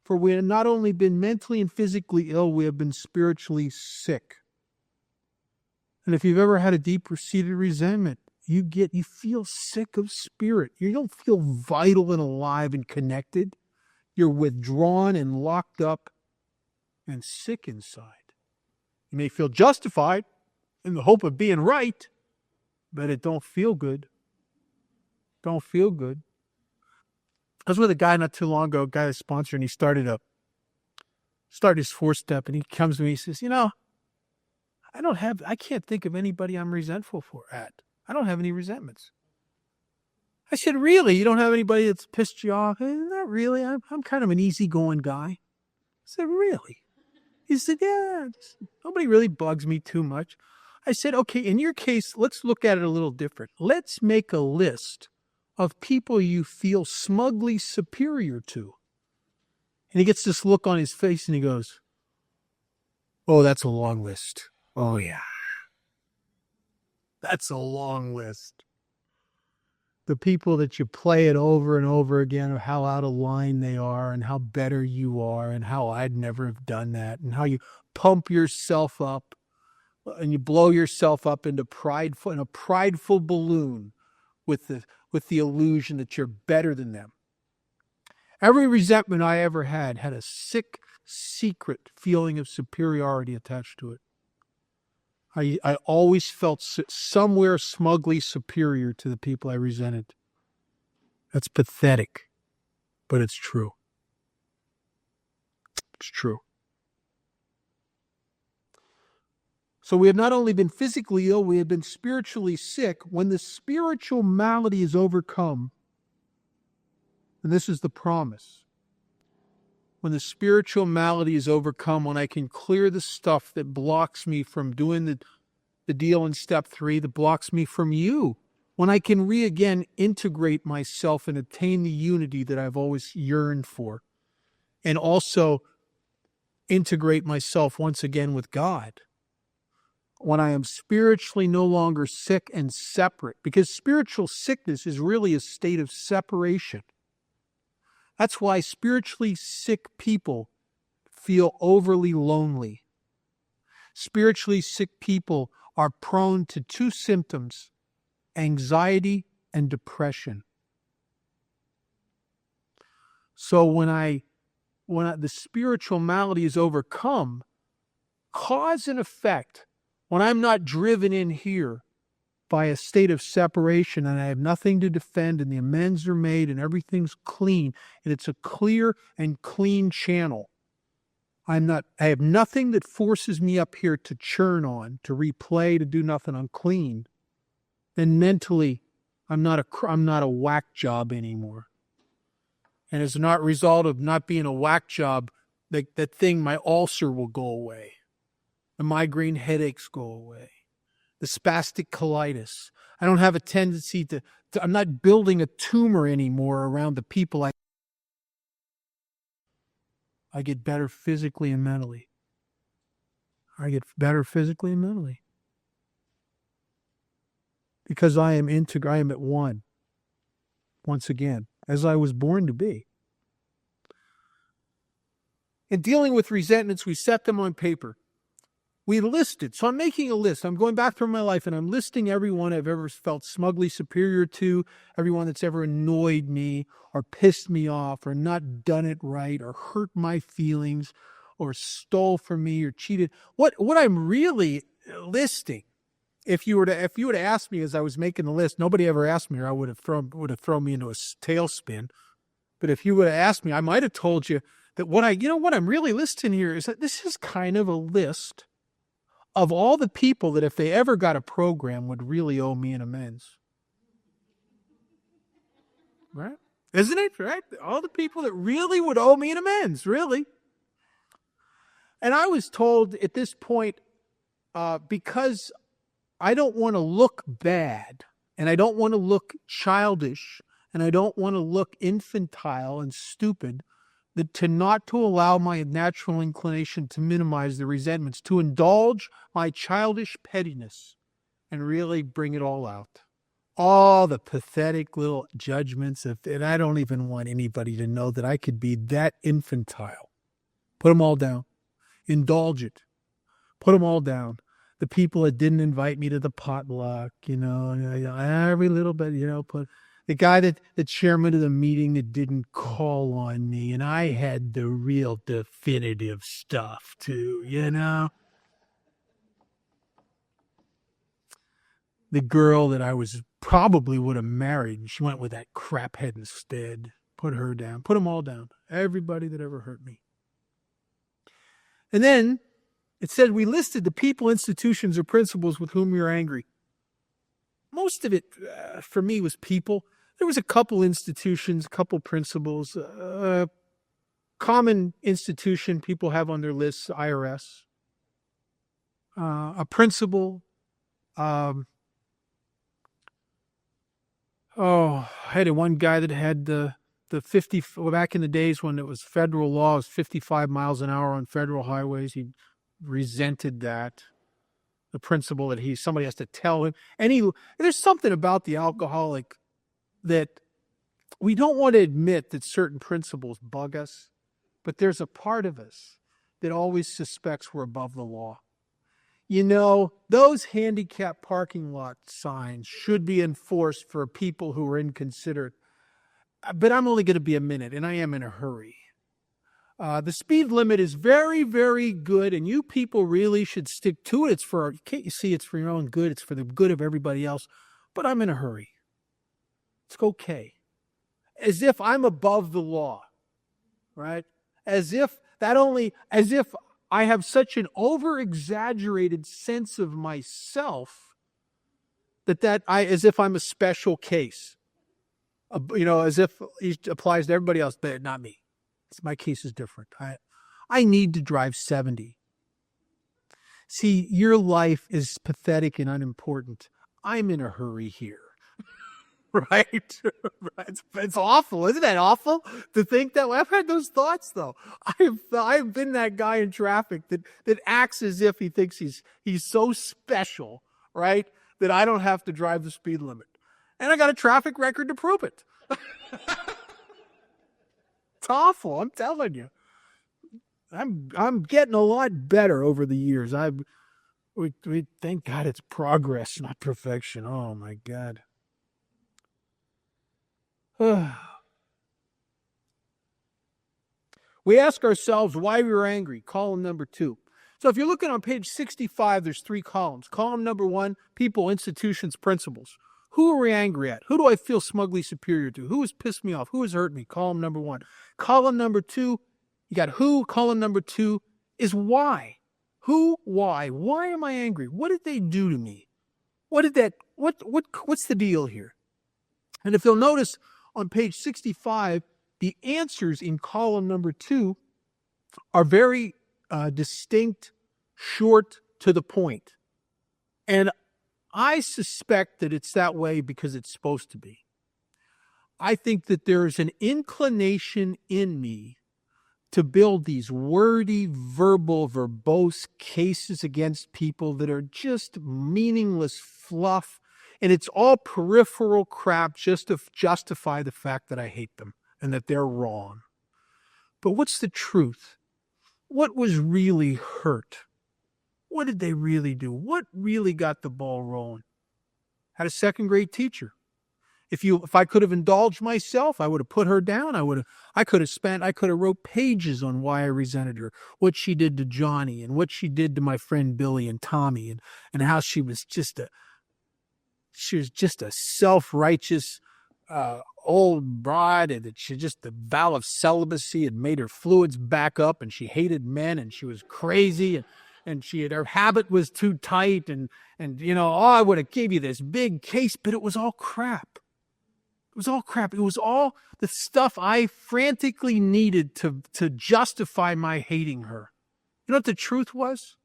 For we have not only been mentally and physically ill, we have been spiritually sick. And if you've ever had a deep-seated resentment, you feel sick of spirit. You don't feel vital and alive and connected. You're withdrawn and locked up and sick inside. You may feel justified in the hope of being right, but it don't feel good. Don't feel good. I was with a guy not too long ago, a guy that's sponsored, and he started a start his 4-step, and he comes to me, he says, I can't think of anybody I'm resentful for at. I don't have any resentments. I said, really? You don't have anybody that's pissed you off? Not really. I'm kind of an easygoing guy. I said, really? He said, yeah, nobody really bugs me too much. I said, okay, in your case, let's look at it a little different. Let's make a list of people you feel smugly superior to. And he gets this look on his face and he goes, oh, that's a long list. Oh, yeah. That's a long list. The people that you play it over and over again of how out of line they are and how better you are and how I'd never have done that and how you pump yourself up and you blow yourself up into in a prideful balloon with the illusion that you're better than them. Every resentment I ever had a sick, secret feeling of superiority attached to it. I always felt somewhere smugly superior to the people I resented. That's pathetic, but it's true. It's true. So we have not only been physically ill, we have been spiritually sick. When the spiritual malady is overcome, and this is the promise, when the spiritual malady is overcome, when I can clear the stuff that blocks me from doing the deal in step 3, that blocks me from you, when I can again integrate myself and attain the unity that I've always yearned for, and also integrate myself once again with God, when I am spiritually no longer sick and separate, because spiritual sickness is really a state of separation. That's why spiritually sick people feel overly lonely. Spiritually sick people are prone to 2 symptoms: anxiety and depression. So when the spiritual malady is overcome, cause and effect, when I'm not driven in here by a state of separation and I have nothing to defend and the amends are made and everything's clean and it's a clear and clean channel, I have nothing that forces me up here to churn on, to replay, to do nothing unclean, then mentally I'm not a whack job anymore. And as a result of not being a whack job, that thing, my ulcer will go away. The migraine headaches go away. The spastic colitis. I don't have a tendency I'm not building a tumor anymore around the people I get better physically and mentally. I get better physically and mentally. Because I am at one. Once again, as I was born to be. In dealing with resentments, we set them on paper. We listed. So I'm making a list. I'm going back through my life and I'm listing everyone I've ever felt smugly superior to, everyone that's ever annoyed me or pissed me off or not done it right or hurt my feelings or stole from me or cheated. What I'm really listing, if you were to ask me as I was making the list, nobody ever asked me or I would have thrown me into a tailspin. But if you would have asked me, I might have told you that what I'm really listing here is that this is kind of a list of all the people that if they ever got a program would really owe me an amends. Right? Isn't it? Right? All the people that really would owe me an amends, really. And I was told at this point, because I don't want to look bad, and I don't want to look childish, and I don't want to look infantile and stupid, that to allow my natural inclination to minimize the resentments, to indulge my childish pettiness and really bring it all out. All the pathetic little judgments and I don't even want anybody to know that I could be that infantile. Put them all down. Indulge it. Put them all down. The people that didn't invite me to the potluck, every little bit, put the guy the chairman of the meeting that didn't call on me, and I had the real definitive stuff too, The girl that I probably would have married, she went with that crap head instead. Put her down. Put them all down. Everybody that ever hurt me. And then it said we listed the people, institutions, or principles with whom we are angry. Most of it, for me, was people. There was a couple institutions, a couple principles. Common institution people have on their lists, IRS. A principle. I had one guy that had the 50, back in the days when it was federal law, it was 55 miles an hour on federal highways. He resented that. The principle that somebody has to tell him. And there's something about the alcoholic that we don't want to admit that certain principles bug us, but there's a part of us that always suspects we're above the law. You know, those handicap parking lot signs should be enforced for people who are inconsiderate. But I'm only going to be a minute, and I am in a hurry. The speed limit is very, very good, and you people really should stick to it. Can't you see it's for your own good? It's for the good of everybody else. But I'm in a hurry. It's okay. As if I'm above the law, right? As if I have such an over-exaggerated sense of myself as if I'm a special case. As if it applies to everybody else, but not me. My case is different. I need to drive 70. See, your life is pathetic and unimportant. I'm in a hurry here. Right? It's awful. Isn't that awful to think that way? I've had those thoughts, though. I've been that guy in traffic that acts as if he thinks he's so special, right, that I don't have to drive the speed limit. And I got a traffic record to prove it. It's awful, I'm telling you. I'm getting a lot better over the years. We thank God it's progress, not perfection. Oh my God. We ask ourselves why we were angry. Column number 2. So if you're looking on page 65, there's 3 columns. Column number 1, people, institutions, principles. Who are we angry at? Who do I feel smugly superior to? Who has pissed me off? Who has hurt me? Column number 1. Column number 2, you got who. Column number 2 is why. Who, why? Why am I angry? What did they do to me? What's the deal here? And if you'll notice on page 65, the answers in column number 2 are very distinct, short, to the point. And I suspect that it's that way because it's supposed to be. I think that there is an inclination in me to build these wordy, verbose cases against people that are just meaningless fluff, and it's all peripheral crap just to justify the fact that I hate them and that they're wrong. But what's the truth? What was really hurt? What did they really do? What really got the ball rolling? Had a second-grade teacher. If I could have indulged myself, I would have put her down. I could have wrote pages on why I resented her, what she did to Johnny and what she did to my friend Billy and Tommy, and how she was just a self-righteous old bride, and that the vow of celibacy had made her fluids back up, and she hated men, and she was crazy, and her habit was too tight, and I would have gave you this big case, but it was all crap. It was all crap. It was all the stuff I frantically needed to justify my hating her. You know what the truth was?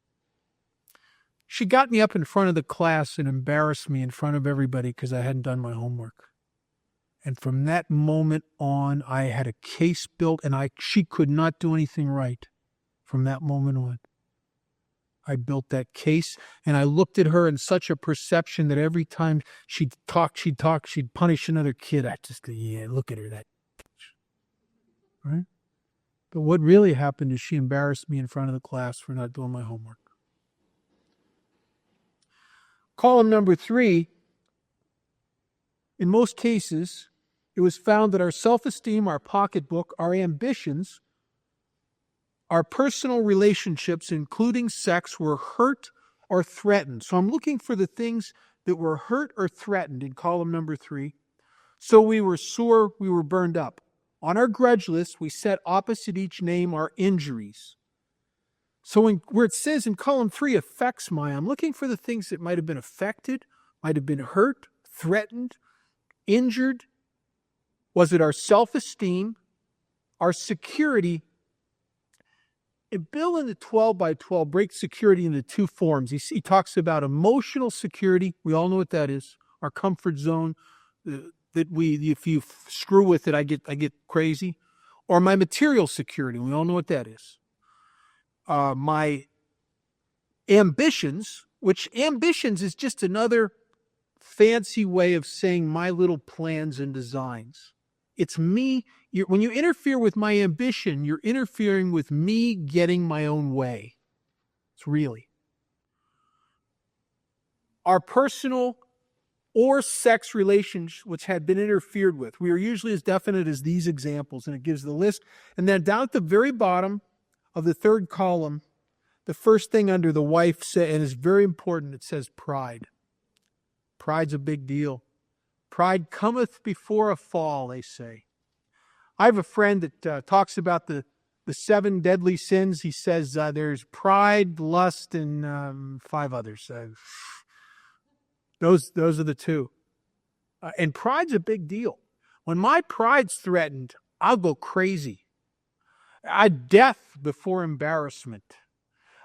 She got me up in front of the class and embarrassed me in front of everybody because I hadn't done my homework. And from that moment on, I had a case built, and she could not do anything right from that moment on. I built that case, and I looked at her in such a perception that every time she'd punish another kid. I just go, yeah, look at her, that bitch. Right? But what really happened is she embarrassed me in front of the class for not doing my homework. Column number 3, in most cases, it was found that our self-esteem, our pocketbook, our ambitions, our personal relationships, including sex, were hurt or threatened. So I'm looking for the things that were hurt or threatened in column number 3. So we were sore, we were burned up. On our grudge list, we set opposite each name our injuries. So where it says in column 3, affects my, I'm looking for the things that might have been affected, might have been hurt, threatened, injured. Was it our self-esteem, our security? And Bill in the 12 by 12 breaks security into two forms. He talks about emotional security. We all know what that is. Our comfort zone, that if you screw with it, I get crazy. Or my material security. We all know what that is. My ambitions, which ambitions is just another fancy way of saying my little plans and designs. It's me. When you interfere with my ambition, you're interfering with me getting my own way. It's really. Our personal or sex relations which had been interfered with. We are usually as definite as these examples, and it gives the list. And then down at the very bottom of the third column, the first thing under the wife says, and it's very important, it says pride. Pride's a big deal. Pride cometh before a fall, they say. I have a friend that talks about the 7 deadly sins. He says there's pride, lust, and 5 others. Those are the 2. And pride's a big deal. When my pride's threatened, I'll go crazy. Death before embarrassment.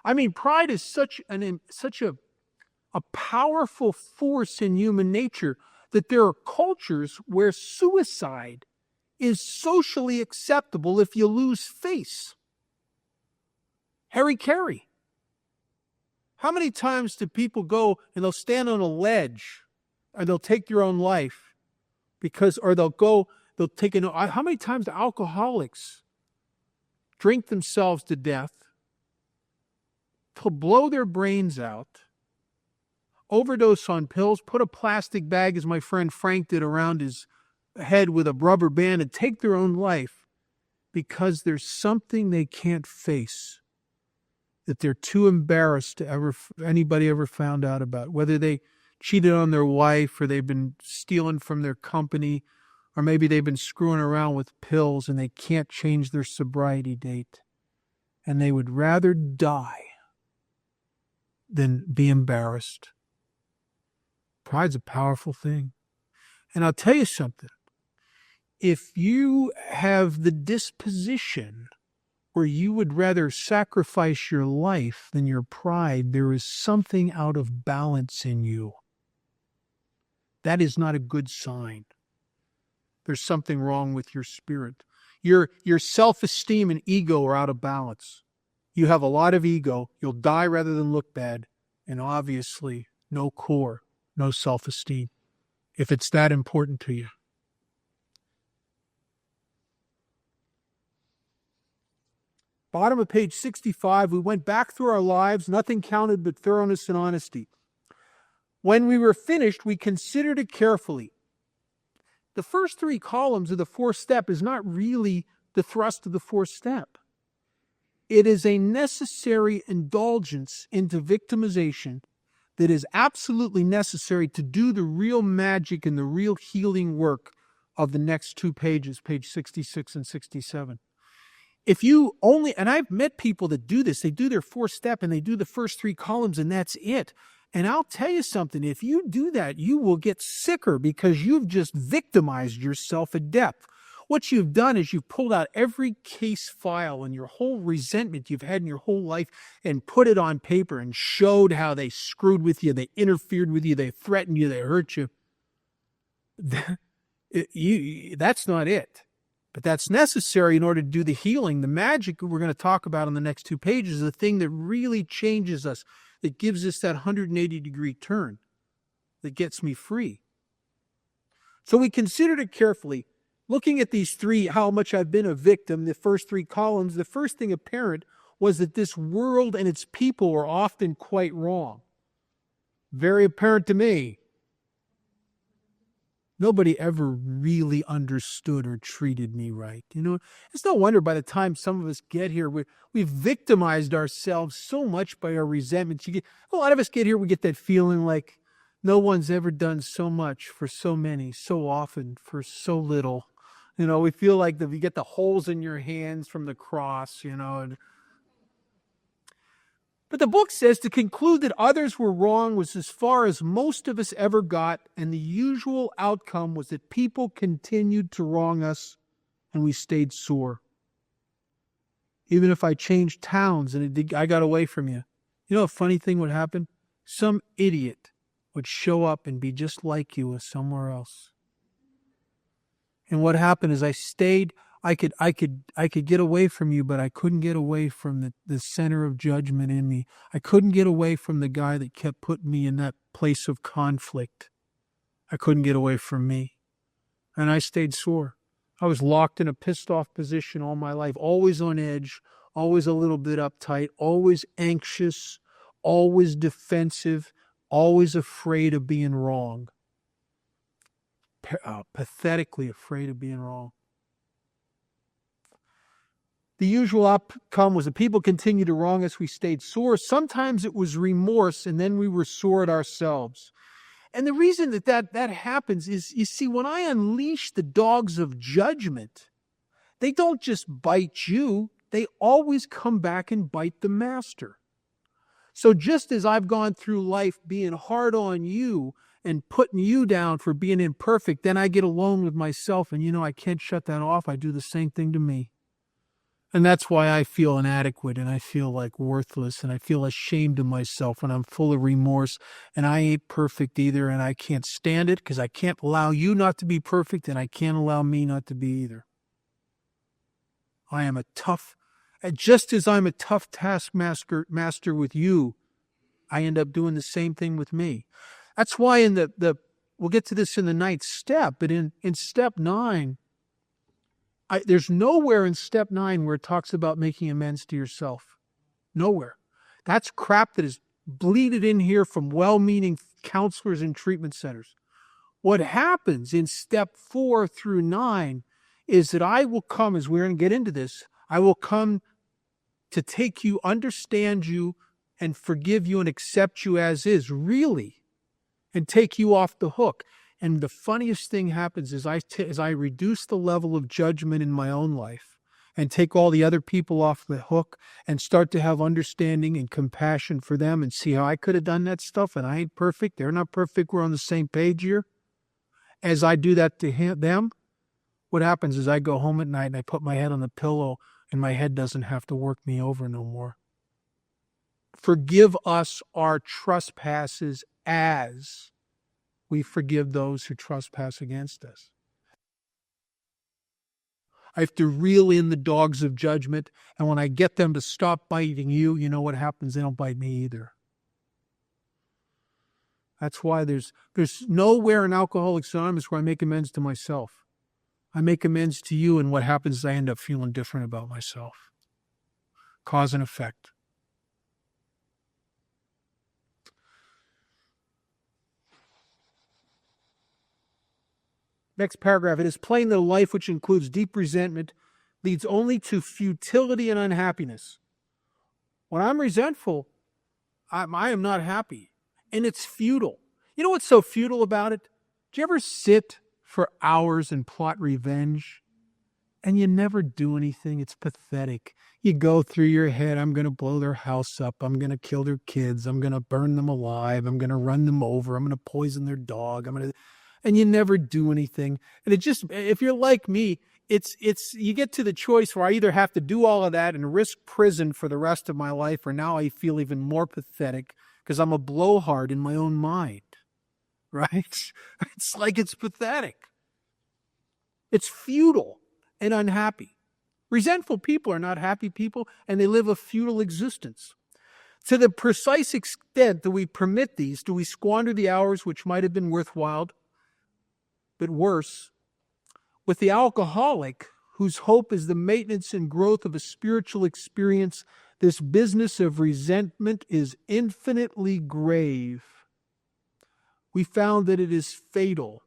I mean, pride is such a powerful force in human nature that there are cultures where suicide is socially acceptable if you lose face. Harry Carey. How many times do people go and they'll stand on a ledge or they'll take their own life or they'll take how many times do alcoholics drink themselves to death, to blow their brains out, overdose on pills, put a plastic bag, as my friend Frank did, around his head with a rubber band and take their own life because there's something they can't face, that they're too embarrassed to anybody ever found out about, whether they cheated on their wife or they've been stealing from their company, or maybe they've been screwing around with pills and they can't change their sobriety date, and they would rather die than be embarrassed. Pride's a powerful thing. And I'll tell you something. If you have the disposition where you would rather sacrifice your life than your pride, there is something out of balance in you. That is not a good sign. There's something wrong with your spirit. Your self-esteem and ego are out of balance. You have a lot of ego. You'll die rather than look bad. And obviously, no core, no self-esteem, if it's that important to you. Bottom of page 65, we went back through our lives. Nothing counted but thoroughness and honesty. When we were finished, we considered it carefully. The first 3 columns of the 4th step is not really the thrust of the 4th step. It is a necessary indulgence into victimization that is absolutely necessary to do the real magic and the real healing work of the next 2 pages, page 66 and 67. If you only, and I've met people that do this, they do their 4th step and they do the first 3 columns and that's it. And I'll tell you something, if you do that, you will get sicker because you've just victimized yourself at depth. What you've done is you've pulled out every case file and your whole resentment you've had in your whole life and put it on paper and showed how they screwed with you, they interfered with you, they threatened you, they hurt you. That's not it. But that's necessary in order to do the healing. The magic we're going to talk about in the next 2 pages is the thing that really changes us, that gives us that 180-degree turn, that gets me free. So we considered it carefully. Looking at these 3, how much I've been a victim, the first 3 columns, the first thing apparent was that this world and its people are often quite wrong. Very apparent to me. Nobody ever really understood or treated me right. You know, it's no wonder by the time some of us get here, we've victimized ourselves so much by our resentments. A lot of us get here, we get that feeling like no one's ever done so much for so many, so often, for so little. You know, we feel like you get the holes in your hands from the cross, you know. But the book says to conclude that others were wrong was as far as most of us ever got, and the usual outcome was that people continued to wrong us and we stayed sore. Even if I changed towns and I got away from you. You know, a funny thing would happen? Some idiot would show up and be just like you as somewhere else. And what happened is I stayed. I could get away from you, but I couldn't get away from the center of judgment in me. I couldn't get away from the guy that kept putting me in that place of conflict. I couldn't get away from me. And I stayed sore. I was locked in a pissed off position all my life, always on edge, always a little bit uptight, always anxious, always defensive, always afraid of being wrong. Pathetically afraid of being wrong. The usual outcome was that people continued to wrong us. We stayed sore. Sometimes it was remorse, and then we were sore at ourselves. And the reason that happens is, you see, when I unleash the dogs of judgment, they don't just bite you. They always come back and bite the master. So just as I've gone through life being hard on you and putting you down for being imperfect, then I get alone with myself, and I can't shut that off. I do the same thing to me. And that's why I feel inadequate, and I feel like worthless, and I feel ashamed of myself, and I'm full of remorse, and I ain't perfect either, and I can't stand it because I can't allow you not to be perfect, and I can't allow me not to be either. I am just as I'm a tough taskmaster with you, I end up doing the same thing with me. That's why we'll get to this in the 9th step, but in step 9, there's nowhere in step 9 where it talks about making amends to yourself. Nowhere. That's crap that is bleeded in here from well-meaning counselors and treatment centers. What happens in step 4 through 9 is that I will come, as we're going to get into this, I will come to take you, understand you, and forgive you and accept you as is, really, and take you off the hook. And the funniest thing happens is as I reduce the level of judgment in my own life and take all the other people off the hook and start to have understanding and compassion for them and see how I could have done that stuff, and I ain't perfect. They're not perfect. We're on the same page here. As I do that to them, what happens is I go home at night and I put my head on the pillow and my head doesn't have to work me over no more. Forgive us our trespasses as we forgive those who trespass against us. I have to reel in the dogs of judgment, and when I get them to stop biting you, you know what happens? They don't bite me either. That's why there's nowhere in Alcoholics Anonymous where I make amends to myself. I make amends to you, and what happens is I end up feeling different about myself. Cause and effect. Next paragraph. It is plain that a life which includes deep resentment leads only to futility and unhappiness. When I'm resentful, I am not happy. And it's futile. You know what's so futile about it? Do you ever sit for hours and plot revenge? And you never do anything. It's pathetic. You go through your head, I'm going to blow their house up. I'm going to kill their kids. I'm going to burn them alive. I'm going to run them over. I'm going to poison their dog. And you never do anything. And if you're like me, you get to the choice where I either have to do all of that and risk prison for the rest of my life, or now I feel even more pathetic because I'm a blowhard in my own mind. Right? It's like it's pathetic. It's futile and unhappy. Resentful people are not happy people, and they live a futile existence. To the precise extent that we permit these, do we squander the hours which might have been worthwhile, but worse. With the alcoholic, whose hope is the maintenance and growth of a spiritual experience, this business of resentment is infinitely grave. We found that it is fatal.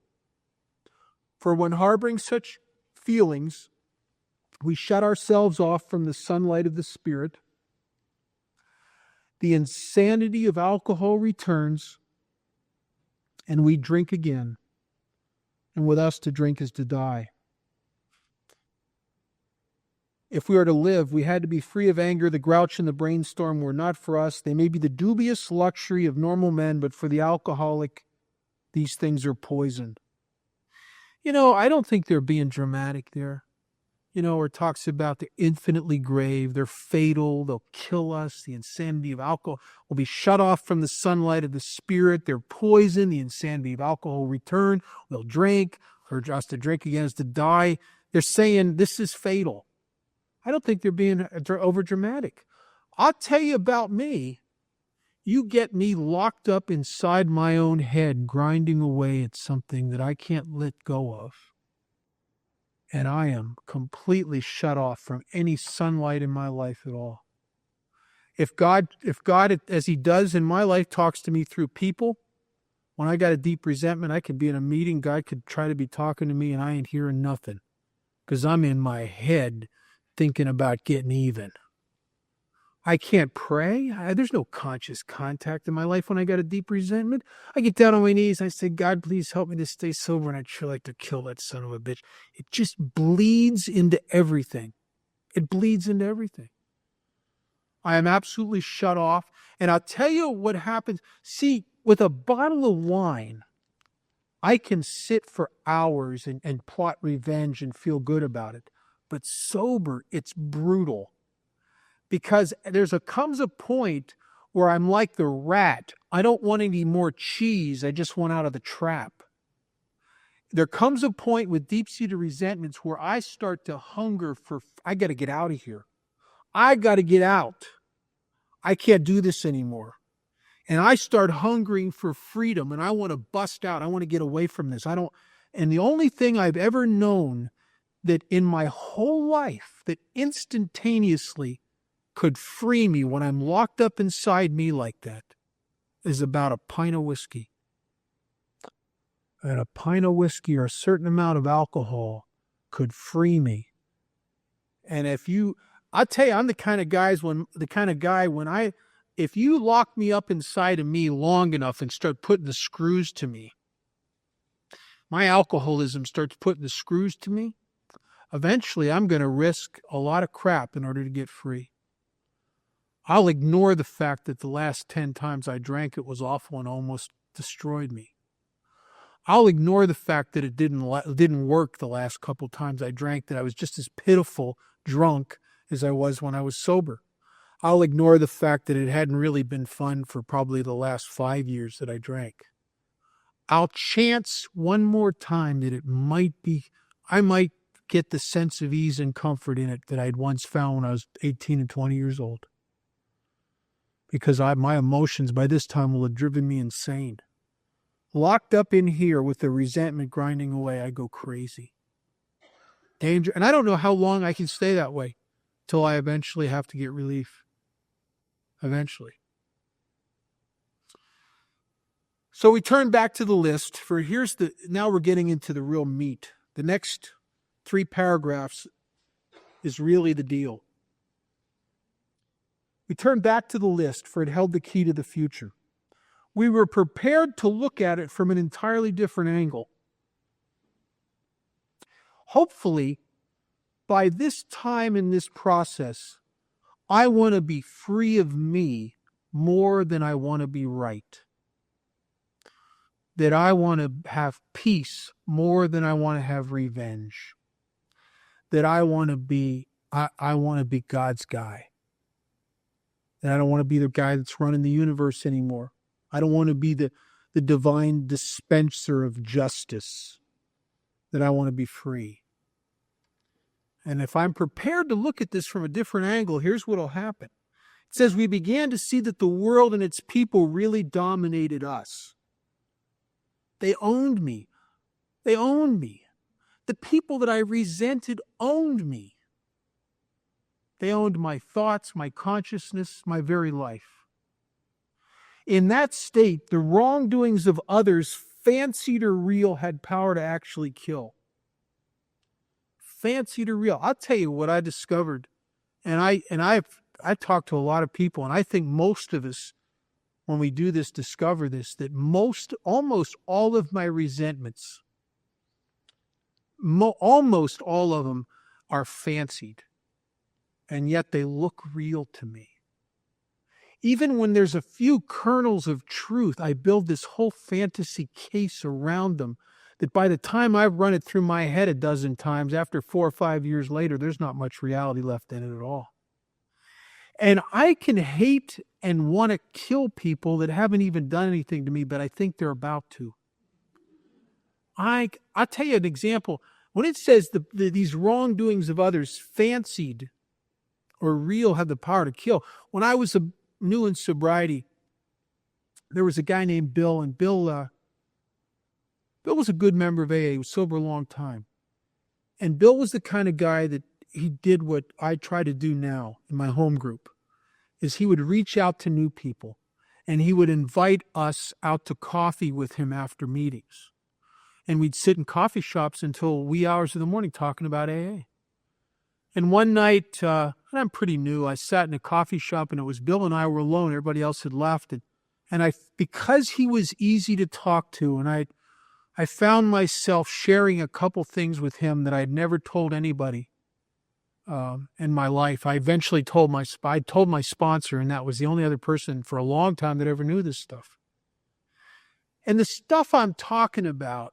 For when harboring such feelings, we shut ourselves off from the sunlight of the Spirit. The insanity of alcohol returns, and we drink again. And with us, to drink is to die. If we are to live, we had to be free of anger. The grouch and the brainstorm were not for us. They may be the dubious luxury of normal men, but for the alcoholic, these things are poison. I don't think they're being dramatic there. Or talks about the infinitely grave, they're fatal, they'll kill us, the insanity of alcohol will be shut off from the sunlight of the spirit, they're poison, the insanity of alcohol will return, we'll drink, for us to drink again is to die. They're saying this is fatal. I don't think they're being over dramatic. I'll tell you about me. You get me locked up inside my own head, grinding away at something that I can't let go of. And I am completely shut off from any sunlight in my life at all. If God, as he does in my life, talks to me through people, when I got a deep resentment, I could be in a meeting, God could try to be talking to me and I ain't hearing nothing because I'm in my head thinking about getting even. I can't pray. There's no conscious contact in my life when I got a deep resentment. I get down on my knees. I say, God, please help me to stay sober. And I'd sure like to kill that son of a bitch. It just bleeds into everything. It bleeds into everything. I am absolutely shut off. And I'll tell you what happens. See, with a bottle of wine, I can sit for hours and plot revenge and feel good about it. But sober, it's brutal. Because comes a point where I'm like the rat. I don't want any more cheese. I just want out of the trap. There comes a point with deep-seated resentments where I start to hunger I got to get out of here. I got to get out. I can't do this anymore. And I start hungering for freedom and I want to bust out. I want to get away from this. And the only thing I've ever known that in my whole life that instantaneously could free me when I'm locked up inside me like that is about a pint of whiskey. And a pint of whiskey or a certain amount of alcohol could free me. And I'll tell you, I'm the kind of guy if you lock me up inside of me long enough and start putting the screws to me, my alcoholism starts putting the screws to me, eventually I'm going to risk a lot of crap in order to get free. I'll ignore the fact that the last 10 times I drank it was awful and almost destroyed me. I'll ignore the fact that it didn't work the last couple times I drank, that I was just as pitiful drunk as I was when I was sober. I'll ignore the fact that it hadn't really been fun for probably the last 5 years that I drank. I'll chance one more time that I might get the sense of ease and comfort in it that I'd once found when I was 18 and 20 years old. Because my emotions by this time will have driven me insane. Locked up in here with the resentment grinding away, I go crazy. Danger. And I don't know how long I can stay that way till I eventually have to get relief. Eventually. So we turn back to the list now we're getting into the real meat. The next 3 paragraphs is really the deal. We turn back to the list, for it held the key to the future. We were prepared to look at it from an entirely different angle. Hopefully, by this time in this process, I want to be free of me more than I want to be right. That I want to have peace more than I want to have revenge. That I want to be God's guy. That I don't want to be the guy that's running the universe anymore. I don't want to be the divine dispenser of justice. That I want to be free. And if I'm prepared to look at this from a different angle, here's what will happen. It says, we began to see that the world and its people really dominated us. They owned me. They owned me. The people that I resented owned me. They owned my thoughts, my consciousness, my very life. In that state, the wrongdoings of others, fancied or real, had power to actually kill. Fancied or real. I'll tell you what I discovered. And I've talked to a lot of people, and I think most of us, when we do this, discover this, that almost all of my resentments, almost all of them are fancied. and yet they look real to me. Even when there's a few kernels of truth, I build this whole fantasy case around them that by the time I've run it through my head a dozen times, after 4 or 5 years later, there's not much reality left in it at all. And I can hate and want to kill people that haven't even done anything to me, but I think they're about to. I'll tell you an example. When it says these wrongdoings of others, fancied or real, have the power to kill. When I was new in sobriety, there was a guy named Bill, and Bill was a good member of AA. He was sober a long time. And Bill was the kind of guy that he did what I try to do now in my home group, is he would reach out to new people, and he would invite us out to coffee with him after meetings. And we'd sit in coffee shops until wee hours of the morning talking about AA. And one night, and I'm pretty new, I sat in a coffee shop, and it was Bill and I were alone. Everybody else had left. And because he was easy to talk to, and I found myself sharing a couple things with him that I'd never told anybody in my life. I eventually told my sponsor, and that was the only other person for a long time that ever knew this stuff. And the stuff I'm talking about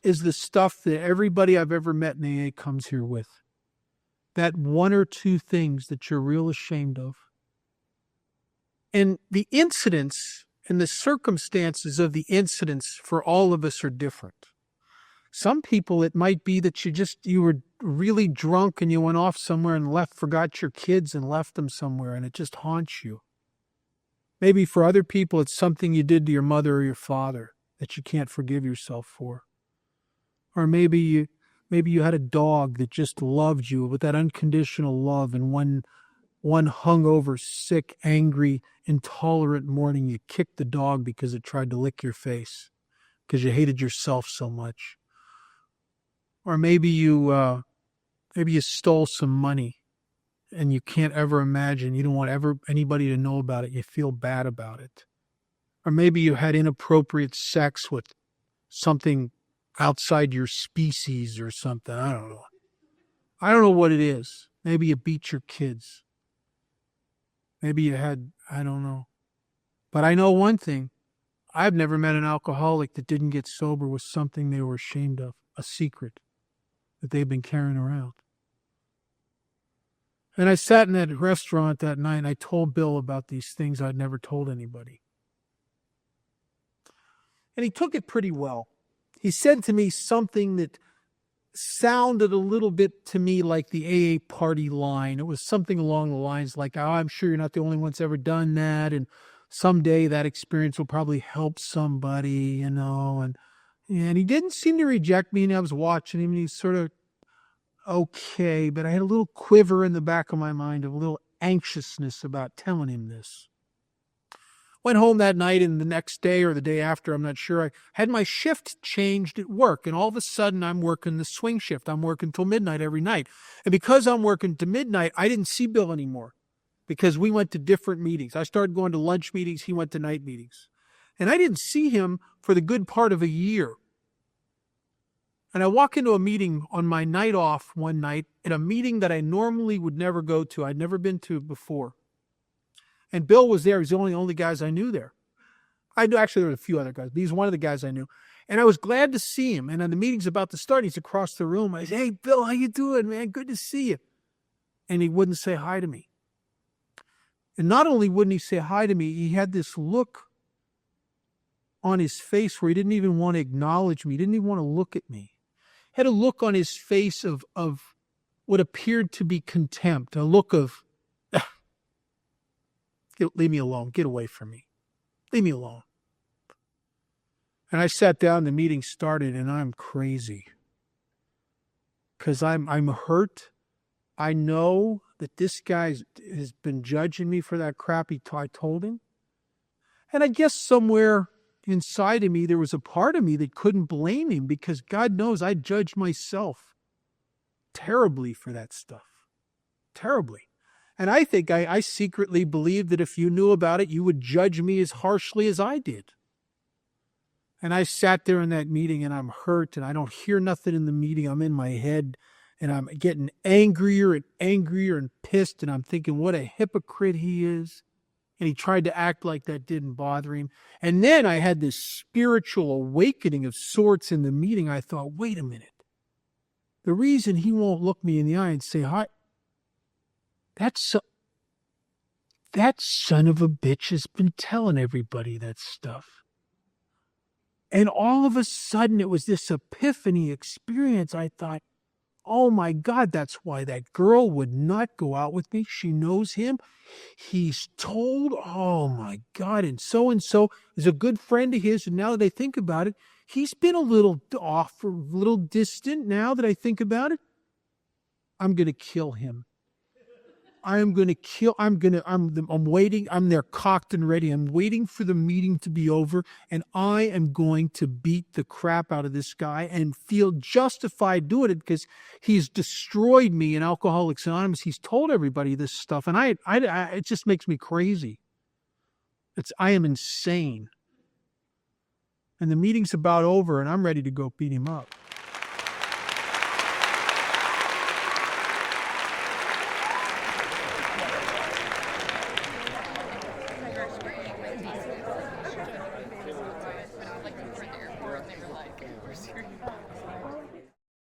is the stuff that everybody I've ever met in AA comes here with. That one or two things that you're real ashamed of. And the incidents and the circumstances of the incidents for all of us are different. Some people, it might be that you were really drunk and you went off somewhere and forgot your kids and left them somewhere, and it just haunts you. Maybe for other people, it's something you did to your mother or your father that you can't forgive yourself for. Or maybe you had a dog that just loved you with that unconditional love, and one hungover, sick, angry, intolerant morning, you kicked the dog because it tried to lick your face because you hated yourself so much. Or maybe you stole some money and you can't ever imagine, you don't want anybody to know about it. You feel bad about it. Or maybe you had inappropriate sex with something outside your species or something. I don't know. I don't know what it is. Maybe you beat your kids. Maybe you had, I don't know. But I know one thing. I've never met an alcoholic that didn't get sober with something they were ashamed of, a secret that they've been carrying around. And I sat in that restaurant that night and I told Bill about these things I'd never told anybody. And he took it pretty well. He said to me something that sounded a little bit to me like the AA party line. It was something along the lines like, oh, I'm sure you're not the only one that's ever done that, and someday that experience will probably help somebody, you know. And he didn't seem to reject me, and I was watching him, and he's sort of okay, but I had a little quiver in the back of my mind, a little anxiousness about telling him this. Went home that night, and the next day or the day after, I'm not sure, I had my shift changed at work, and all of a sudden I'm working the swing shift. I'm working till midnight every night. And because I'm working to midnight, I didn't see Bill anymore because we went to different meetings. I started going to lunch meetings. He went to night meetings. And I didn't see him for the good part of a year. And I walk into a meeting on my night off one night, at a meeting that I normally would never go to. I'd never been to before. And Bill was there. He's the only guys I knew there. I knew, actually, there were a few other guys, but he's one of the guys I knew. And I was glad to see him. And the meeting's about to start. He's across the room. I said, hey, Bill, how you doing, man? Good to see you. And he wouldn't say hi to me. And not only wouldn't he say hi to me, he had this look on his face where he didn't even want to acknowledge me. He didn't even want to look at me. He had a look on his face of what appeared to be contempt, a look of, leave me alone. Get away from me. Leave me alone. And I sat down, the meeting started, and I'm crazy. Because I'm hurt. I know that this guy has been judging me for that crap I told him. And I guess somewhere inside of me, there was a part of me that couldn't blame him, because God knows I judged myself terribly for that stuff. Terribly. And I think I secretly believed that if you knew about it, you would judge me as harshly as I did. And I sat there in that meeting, and I'm hurt, and I don't hear nothing in the meeting. I'm in my head, And I'm getting angrier and angrier and pissed. And I'm thinking, what a hypocrite he is. And he tried to act like that didn't bother him. And then I had this spiritual awakening of sorts in the meeting. I thought, wait a minute. The reason he won't look me in the eye and say hi, that son of a bitch has been telling everybody that stuff. And all of a sudden, it was this epiphany experience. I thought, oh my God, that's why that girl would not go out with me. She knows him. He's told, oh my God. And so is a good friend of his. And now that I think about it, he's been a little off, a little distant now that I think about it. I'm going to kill him. I'm waiting. I'm there cocked and ready. I'm waiting for the meeting to be over, and I am going to beat the crap out of this guy and feel justified doing it because he's destroyed me in Alcoholics Anonymous. He's told everybody this stuff, and it just makes me crazy. I am insane. And the meeting's about over, and I'm ready to go beat him up. Like, we're there. We're in their life. We're serious.